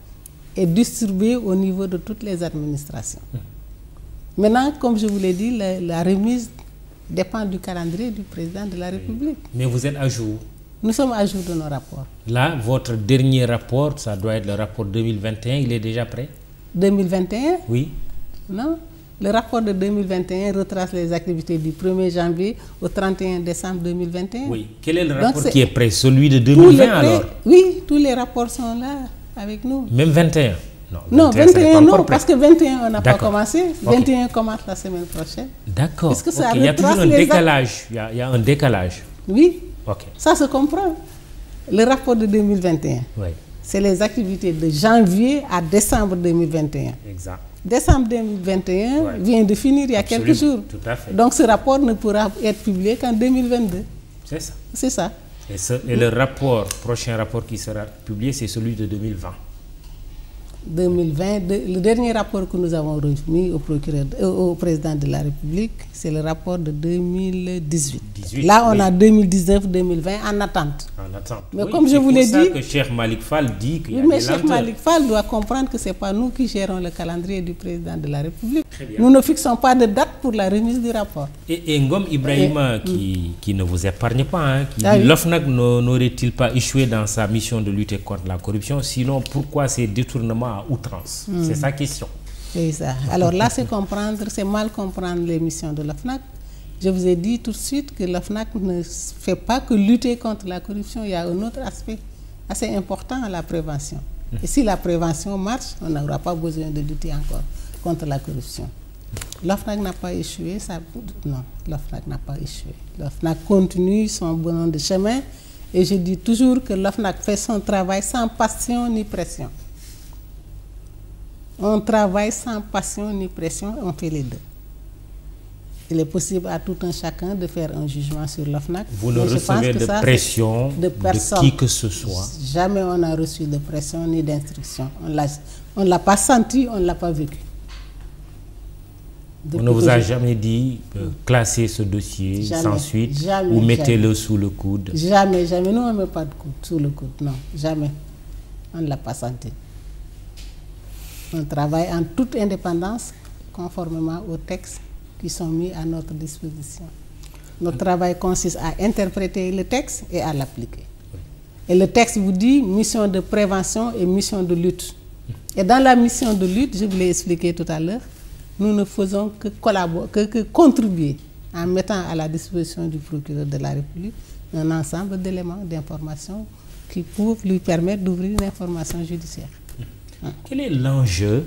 et distribués au niveau de toutes les administrations. Maintenant, comme je vous l'ai dit, la remise dépend du calendrier du président de la République. Mais vous êtes à jour? Nous sommes à jour de nos rapports. Là, votre dernier rapport, ça doit être le rapport 2021, il est déjà prêt? 2021? Oui. Non. Le rapport de 2021 retrace les activités du 1er janvier au 31 décembre 2021. Oui. Quel est le rapport qui est prêt? Celui de 2020 alors? Oui, tous les rapports sont là avec nous. Même 21? Non, 21 non, parce que 21 on n'a pas commencé. 21 commence la semaine prochaine. D'accord. Parce que ça il y a toujours un décalage. Il y a un décalage. Oui. Ok. Ça se comprend. Le rapport de 2021, c'est les activités de janvier à décembre 2021. Exact. Décembre 2021 vient de finir il y a quelques jours. Tout à fait. Donc ce rapport ne pourra être publié qu'en 2022. C'est ça. C'est ça. Et le prochain rapport qui sera publié, c'est celui de 2020. 2020, le dernier rapport que nous avons remis au président de la République, c'est le rapport de 2018. Là, on a 2019-2020 en attente. En attente. Mais comme je vous l'ai dit, c'est pour ça que Cheikh Malick Fall dit qu'il y a des lenteurs. Mais Cheikh Malick Fall doit comprendre que ce n'est pas nous qui gérons le calendrier du président de la République. Nous ne fixons pas de date pour la remise du rapport. Et Ngom Ibrahima, qui ne vous épargne pas, qui dit l'OFNAC n'aurait-il pas échoué dans sa mission de lutter contre la corruption? Sinon, pourquoi ces détournements à outrance? C'est sa question. C'est ça. Alors là, c'est mal comprendre les missions de l'OFNAC. Je vous ai dit tout de suite que l'OFNAC ne fait pas que lutter contre la corruption. Il y a un autre aspect assez important à la prévention. Et si la prévention marche, on n'aura pas besoin de lutter encore contre la corruption. L'OFNAC n'a pas échoué. Non, l'OFNAC n'a pas échoué. L'OFNAC continue son bonhomme de chemin. Et je dis toujours que l'OFNAC fait son travail sans passion ni pression. On travaille sans passion ni pression, on fait les deux. Il est possible à tout un chacun de faire un jugement sur l'OFNAC. Vous ne recevez de pression de qui que ce soit? Jamais on n'a reçu de pression ni d'instruction. On ne l'a pas senti, on ne l'a pas vécu. On ne vous a jamais dit classer ce dossier sans suite ou mettez-le sous le coude? Jamais, jamais. Nous, on ne met pas de coude sous le coude. Non, jamais. On ne l'a pas senti. On travaille en toute indépendance, conformément aux textes qui sont mis à notre disposition. Notre travail consiste à interpréter le texte et à l'appliquer. Et le texte vous dit mission de prévention et mission de lutte. Et dans la mission de lutte, je vous l'ai expliqué tout à l'heure, nous ne faisons que que contribuer en mettant à la disposition du procureur de la République un ensemble d'éléments d'information qui peuvent lui permettre d'ouvrir une information judiciaire. Quel est l'enjeu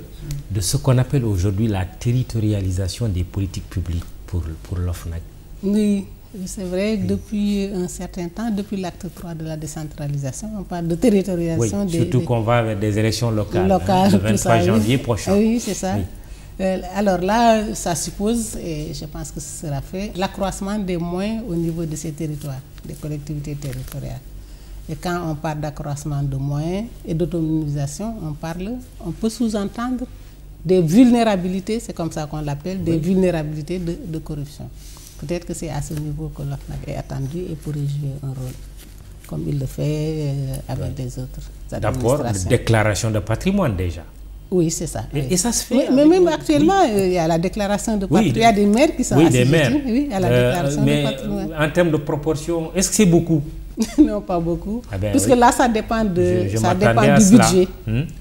de ce qu'on appelle aujourd'hui la territorialisation des politiques publiques pour l'OFNAC? Oui, c'est vrai, depuis un certain temps, depuis l'acte 3 de la décentralisation, on parle de territorialisation. Oui, surtout qu'on va vers des élections locales le 23 janvier prochain. Oui, c'est ça. Oui. Alors là, ça suppose, et je pense que ce sera fait, l'accroissement des moyens au niveau de ces territoires, des collectivités territoriales. Et quand on parle d'accroissement de moyens et d'autonomisation, on peut sous-entendre des vulnérabilités, c'est comme ça qu'on l'appelle, des vulnérabilités de corruption. Peut-être que c'est à ce niveau que l'OFNAC est attendu et pourrait jouer un rôle, comme il le fait avec des autres administrations. D'abord, déclaration de patrimoine déjà. Oui, c'est ça. Et ça se fait. Oui, mais même actuellement, il y a la déclaration de patrimoine. Il y a des maires qui sont assujettis à la déclaration de patrimoine. En termes de proportion, est-ce que c'est beaucoup? Non, pas beaucoup. Puisque là, ça dépend, du budget.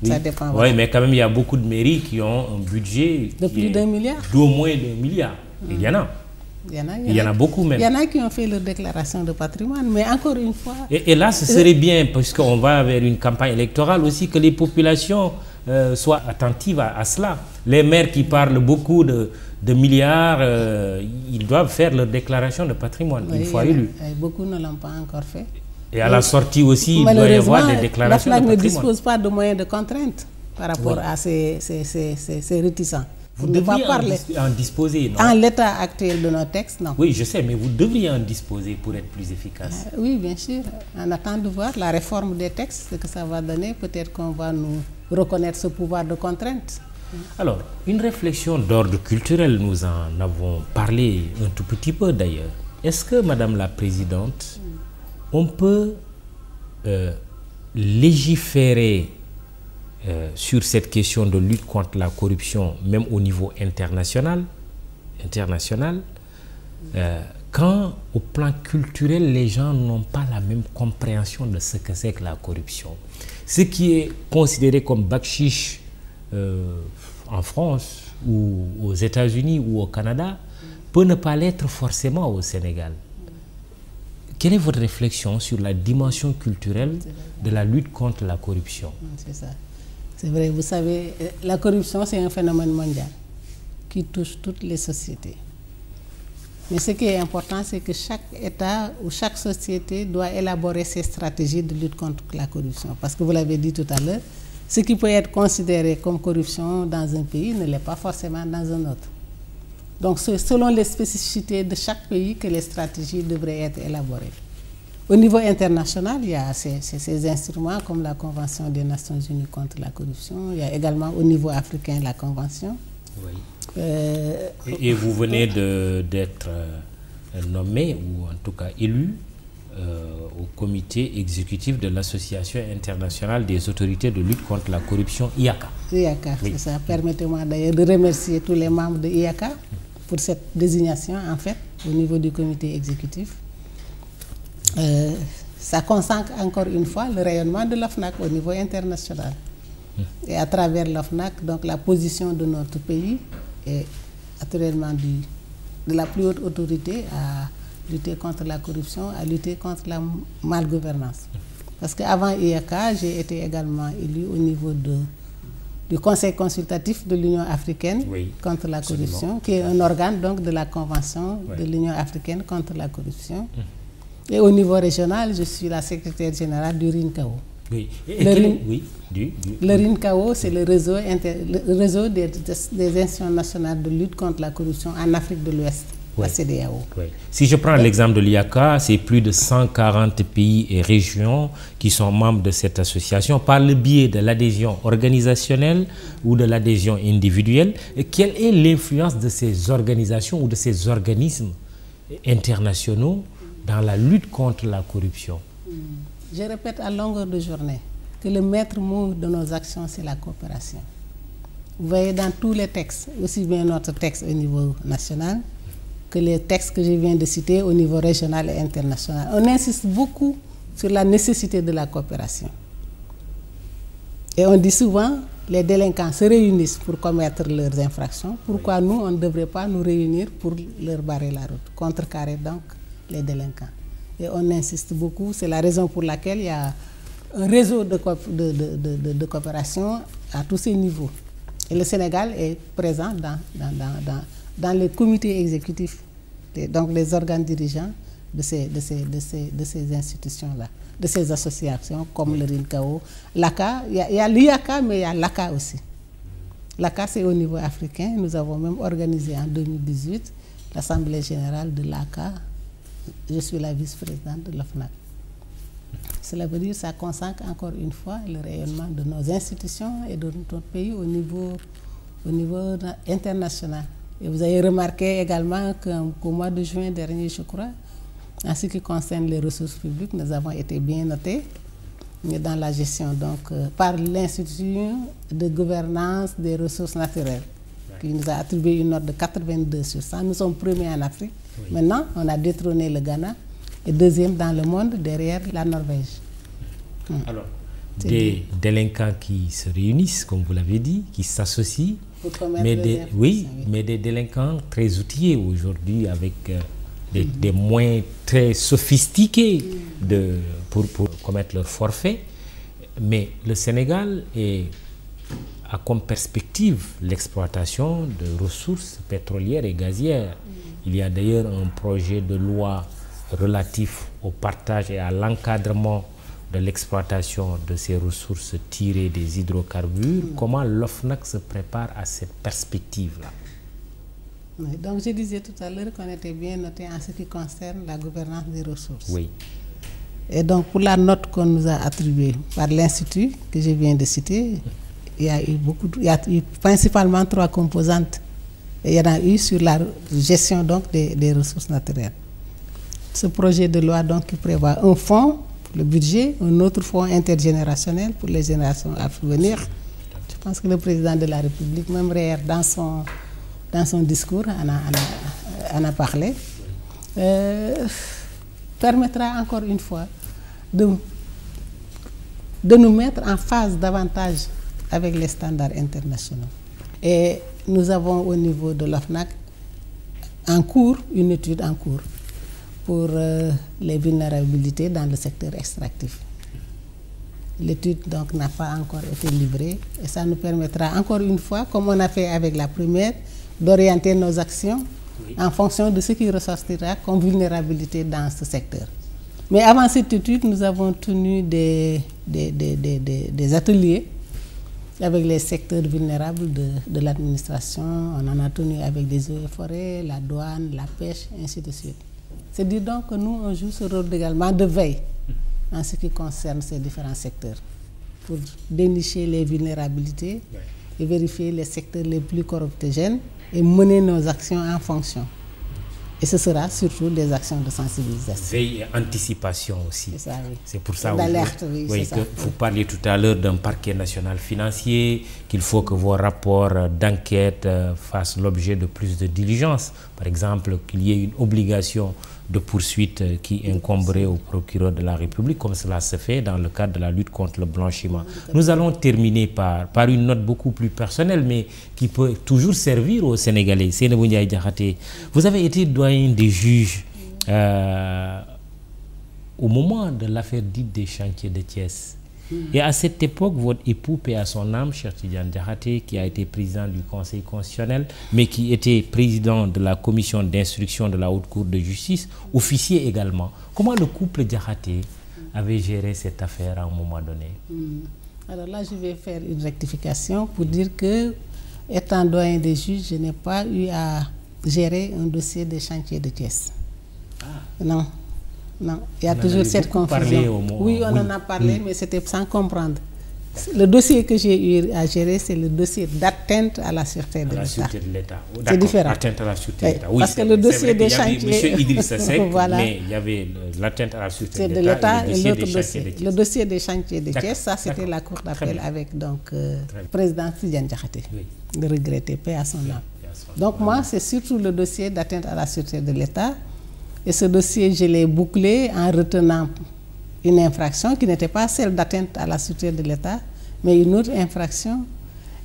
Ça dépend, oui, mais quand même, il y a beaucoup de mairies qui ont un budget de plus d'1 milliard. D'au moins d'1 milliard. Il y en a. Il y en a beaucoup même. Il y en a qui ont fait leur déclaration de patrimoine, mais encore une fois... Et là, ce serait bien, parce qu'on va vers une campagne électorale aussi, que les populations soient attentives à cela. Les maires qui parlent beaucoup de milliards, ils doivent faire leur déclaration de patrimoine une fois élus. Beaucoup ne l'ont pas encore fait. Et à la sortie aussi, il doit y avoir des déclarations de patrimoine. Ne dispose pas de moyens de contrainte par rapport à ces réticents. Vous ne pas parler. En disposer, non? En l'état actuel de nos textes, non. Oui, je sais, mais vous devriez en disposer pour être plus efficace. Oui, bien sûr. On attend de voir la réforme des textes, ce que ça va donner. Peut-être qu'on va nous reconnaître ce pouvoir de contrainte. Alors, une réflexion d'ordre culturel, nous en avons parlé un tout petit peu d'ailleurs. Est-ce que, Madame la Présidente, on peut légiférer sur cette question de lutte contre la corruption, même au niveau international, quand au plan culturel, les gens n'ont pas la même compréhension de ce que c'est que la corruption. Ce qui est considéré comme bakchiche en France ou aux États-Unis ou au Canada peut ne pas l'être forcément au Sénégal. Quelle est votre réflexion sur la dimension culturelle de la lutte contre la corruption? C'est ça. C'est vrai, vous savez, la corruption, c'est un phénomène mondial qui touche toutes les sociétés. Mais ce qui est important, c'est que chaque État ou chaque société doit élaborer ses stratégies de lutte contre la corruption. Parce que vous l'avez dit tout à l'heure, ce qui peut être considéré comme corruption dans un pays ne l'est pas forcément dans un autre. Donc, c'est selon les spécificités de chaque pays que les stratégies devraient être élaborées. Au niveau international, il y a ces instruments comme la Convention des Nations Unies contre la corruption. Il y a également au niveau africain la Convention. Oui. Et vous venez d'être nommé, ou en tout cas élu, au comité exécutif de l'Association internationale des autorités de lutte contre la corruption, IACA. IACA, oui. C'est ça. Permettez-moi d'ailleurs de remercier tous les membres de IACA pour cette désignation, en fait, au niveau du comité exécutif. Ça consacre encore une fois le rayonnement de l'OFNAC au niveau international. Et à travers l'OFNAC, donc la position de notre pays est naturellement de la plus haute autorité à lutter contre la corruption, à lutter contre la malgouvernance. Parce qu'avant IACA, j'ai été également élu au niveau du Conseil consultatif de l'Union africaine contre la corruption, qui est un organe donc de la Convention de l'Union africaine contre la corruption. Et au niveau régional, je suis la secrétaire générale du RINCAO. Oui. Le RINCAO, c'est le réseau des institutions nationales de lutte contre la corruption en Afrique de l'Ouest, la CEDEAO. Oui. Si je prends l'exemple de l'IACA, c'est plus de 140 pays et régions qui sont membres de cette association par le biais de l'adhésion organisationnelle ou de l'adhésion individuelle. Et quelle est l'influence de ces organisations ou de ces organismes internationaux dans la lutte contre la corruption? Je répète à longueur de journée que le maître mot de nos actions, c'est la coopération. Vous voyez dans tous les textes, aussi bien notre texte au niveau national que les textes que je viens de citer au niveau régional et international. On insiste beaucoup sur la nécessité de la coopération. Et on dit souvent, les délinquants se réunissent pour commettre leurs infractions. Pourquoi nous, on ne devrait pas nous réunir pour leur barrer la route, contrecarrer donc les délinquants? Et on insiste beaucoup, c'est la raison pour laquelle il y a un réseau de coopération à tous ces niveaux. Et le Sénégal est présent dans les comités exécutifs, donc les organes dirigeants de ces institutions-là, de ces associations comme le RINCAO, l'ACA. Il y a l'IACA, mais il y a l'ACA aussi. L'ACA, c'est au niveau africain. Nous avons même organisé en 2018 l'Assemblée générale de l'ACA. Je suis la vice-présidente de l'OFNAC. Cela veut dire que ça consacre encore une fois le rayonnement de nos institutions et de notre pays au niveau international. Et vous avez remarqué également qu'au mois de juin dernier, je crois, en ce qui concerne les ressources publiques, nous avons été bien notés dans la gestion par l'Institution de gouvernance des ressources naturelles, qui nous a attribué une note de 82 sur 100. Nous sommes premiers en Afrique. Oui. Maintenant, on a détrôné le Ghana et deuxième dans le monde derrière la Norvège. Alors, des délinquants qui se réunissent, comme vous l'avez dit, qui s'associent, mais des délinquants très outillés aujourd'hui avec des moyens très sophistiqués pour commettre leur forfait. Mais le Sénégal a comme perspective l'exploitation de ressources pétrolières et gazières. Il y a d'ailleurs un projet de loi relatif au partage et à l'encadrement de l'exploitation de ces ressources tirées des hydrocarbures. Comment l'OFNAC se prépare à cette perspective-là? Oui, donc je disais tout à l'heure qu'on était bien noté en ce qui concerne la gouvernance des ressources. Oui. Et donc pour la note qu'on nous a attribuée par l'Institut que je viens de citer, il y a eu principalement 3 composantes. Et il y en a eu sur la gestion donc des ressources naturelles. Ce projet de loi donc qui prévoit un fonds pour le budget, un autre fonds intergénérationnel pour les générations à venir. Je pense que le président de la République, même hier dans son discours, en a parlé, permettra encore une fois de nous mettre en phase davantage avec les standards internationaux. Et nous avons au niveau de l'OFNAC une étude en cours pour les vulnérabilités dans le secteur extractif. L'étude donc n'a pas encore été livrée et ça nous permettra encore une fois, comme on a fait avec la première, d'orienter nos actions en fonction de ce qui ressortira comme vulnérabilité dans ce secteur. Mais avant cette étude, nous avons tenu des ateliers avec les secteurs vulnérables de l'administration. On en a tenu avec des eaux et forêts, la douane, la pêche, ainsi de suite. C'est dire donc que nous, on joue ce rôle également de veille en ce qui concerne ces différents secteurs pour dénicher les vulnérabilités et vérifier les secteurs les plus corruptogènes et mener nos actions en fonction. Et ce sera surtout des actions de sensibilisation. Veille et anticipation aussi. C'est ça, oui. C'est pour ça d'alerte, oui, oui, c'est que ça. vous parliez tout à l'heure d'un parquet national financier, qu'il faut que vos rapports d'enquête fassent l'objet de plus de diligence. Par exemple, qu'il y ait une obligation de poursuite qui incomberait au procureur de la République, comme cela se fait dans le cadre de la lutte contre le blanchiment. Nous allons terminer par une note beaucoup plus personnelle, mais qui peut toujours servir aux Sénégalais. Seynabou Ndiaye Diakhaté, vous avez été doyen des juges au moment de l'affaire dite des chantiers de Thiès. Et à cette époque, votre époux, paix à son âme, Cheikh Tidiane Diakhaté, qui a été président du Conseil constitutionnel, mais qui était président de la commission d'instruction de la Haute Cour de justice, officier également. Comment le couple Diakhaté avait géré cette affaire à un moment donné? Alors là, je vais faire une rectification pour dire que, étant doyen des juges, je n'ai pas eu à gérer un dossier de chantier de Thiès. Non. Non, il y a toujours cette confusion. Oui, on en a parlé, mais c'était sans comprendre. Le dossier que j'ai eu à gérer, c'est le dossier d'atteinte à la sûreté de l'État. C'est différent. Atteinte à la sûreté de l'État. Oui, parce que le dossier des chantiers... M. Idrissa Seck, voilà. Mais il y avait l'atteinte à la sûreté de l'État et l'autre dossier. Le dossier des chantiers de Thiès, ça c'était la cour d'appel avec donc le président Tidiane Diakhaté, le regretté, paix à son âme. Donc moi, c'est surtout le dossier d'atteinte à la sûreté de l'État. Et ce dossier, je l'ai bouclé en retenant une infraction qui n'était pas celle d'atteinte à la sûreté de l'État, mais une autre infraction.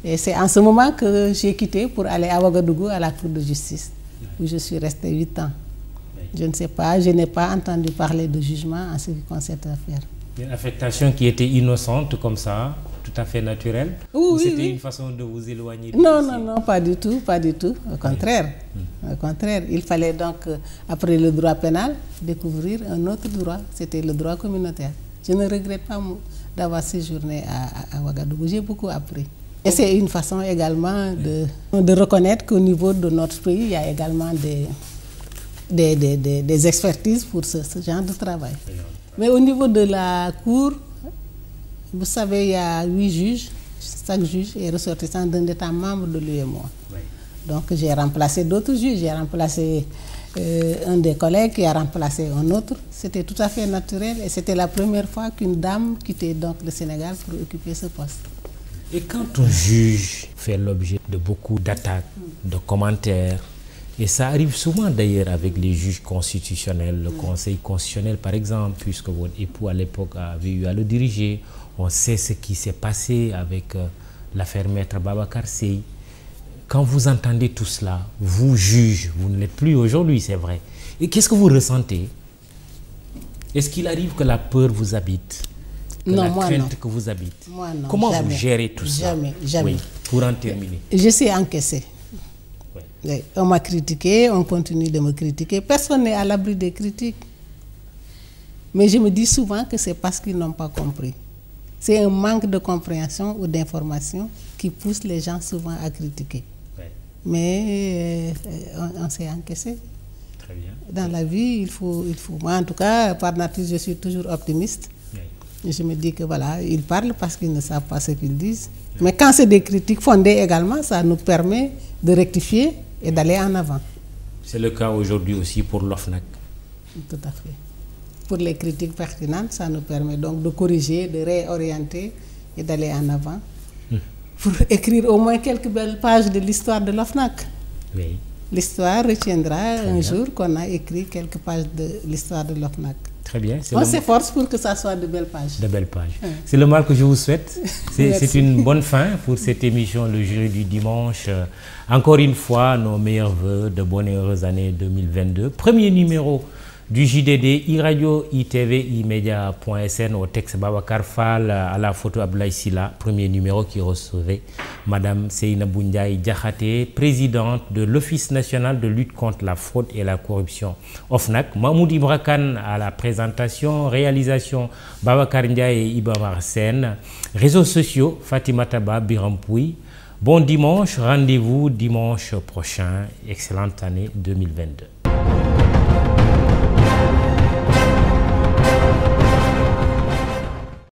Et c'est en ce moment que j'ai quitté pour aller à Ouagadougou, à la Cour de justice, où je suis restée 8 ans. Je ne sais pas, je n'ai pas entendu parler de jugement en ce qui concerne cette affaire. Une affectation qui était innocente comme ça, tout à fait naturelle? Ou c'était une façon de vous éloigner du Non, dossier? non, pas du tout, pas du tout. Au contraire. Au contraire, il fallait donc, après le droit pénal, découvrir un autre droit. C'était le droit communautaire. Je ne regrette pas d'avoir séjourné à Ouagadougou. J'ai beaucoup appris. Et c'est une façon également de reconnaître qu'au niveau de notre pays, il y a également des expertises pour ce genre de travail. Mais au niveau de la Cour, vous savez, il y a 8 juges. Chaque juge est ressortissant d'un État membre de l'UEMOA. Donc j'ai remplacé d'autres juges. J'ai remplacé un des collègues qui a remplacé un autre. C'était tout à fait naturel et c'était la première fois qu'une dame quittait donc le Sénégal pour occuper ce poste. Et quand un juge fait l'objet de beaucoup d'attaques, de commentaires, et ça arrive souvent d'ailleurs avec les juges constitutionnels, le Conseil constitutionnel par exemple, puisque votre époux à l'époque avait eu à le diriger, on sait ce qui s'est passé avec l'affaire Maître Babacar Seye. Quand vous entendez tout cela, vous juge, vous ne l'êtes plus aujourd'hui, c'est vrai. Et qu'est-ce que vous ressentez? Est-ce qu'il arrive que la peur vous habite? Non, moi non. Que vous habite? Moi non. Comment jamais, vous gérez tout ça? Jamais, jamais. Oui, pour en terminer. Je sais encaisser. Oui. On m'a critiqué, on continue de me critiquer. Personne n'est à l'abri des critiques. Mais je me dis souvent que c'est parce qu'ils n'ont pas compris. C'est un manque de compréhension ou d'information qui pousse les gens souvent à critiquer. Ouais. Mais on s'est encaissé. Très bien. Dans la vie, il faut... Moi, en tout cas, par nature, je suis toujours optimiste. Ouais. Je me dis que voilà, ils parlent parce qu'ils ne savent pas ce qu'ils disent. Ouais. Mais quand c'est des critiques fondées également, ça nous permet de rectifier et d'aller en avant. C'est le cas aujourd'hui aussi pour l'OFNAC. Tout à fait. Pour les critiques pertinentes, ça nous permet donc de corriger, de réorienter et d'aller en avant. Pour écrire au moins quelques belles pages de l'histoire de l'OFNAC. Oui. L'histoire retiendra un jour qu'on a écrit quelques pages de l'histoire de l'OFNAC. Très bien. On s'efforce pour que ça soit de belles pages. De belles pages. Ouais. C'est le mal que je vous souhaite. C'est une bonne fin pour cette émission, le jury du dimanche. Encore une fois, nos meilleurs vœux de bonnes et heureuses années 2022. Premier numéro du JDD, iRadio, ITV, imedia.sn, au texte Babacar Fall, à la photo Abdoulaye Sylla, premier numéro qui recevait Madame Seynabou Ndiaye Diakhaté, présidente de l'Office national de lutte contre la fraude et la corruption, OFNAC. Mahmoud Ibra Kane à la présentation, réalisation Babacar Ndiaye et Iba Mar Sène, réseaux sociaux Fatima Taba, Biram Pouy. Bon dimanche, rendez-vous dimanche prochain, excellente année 2022.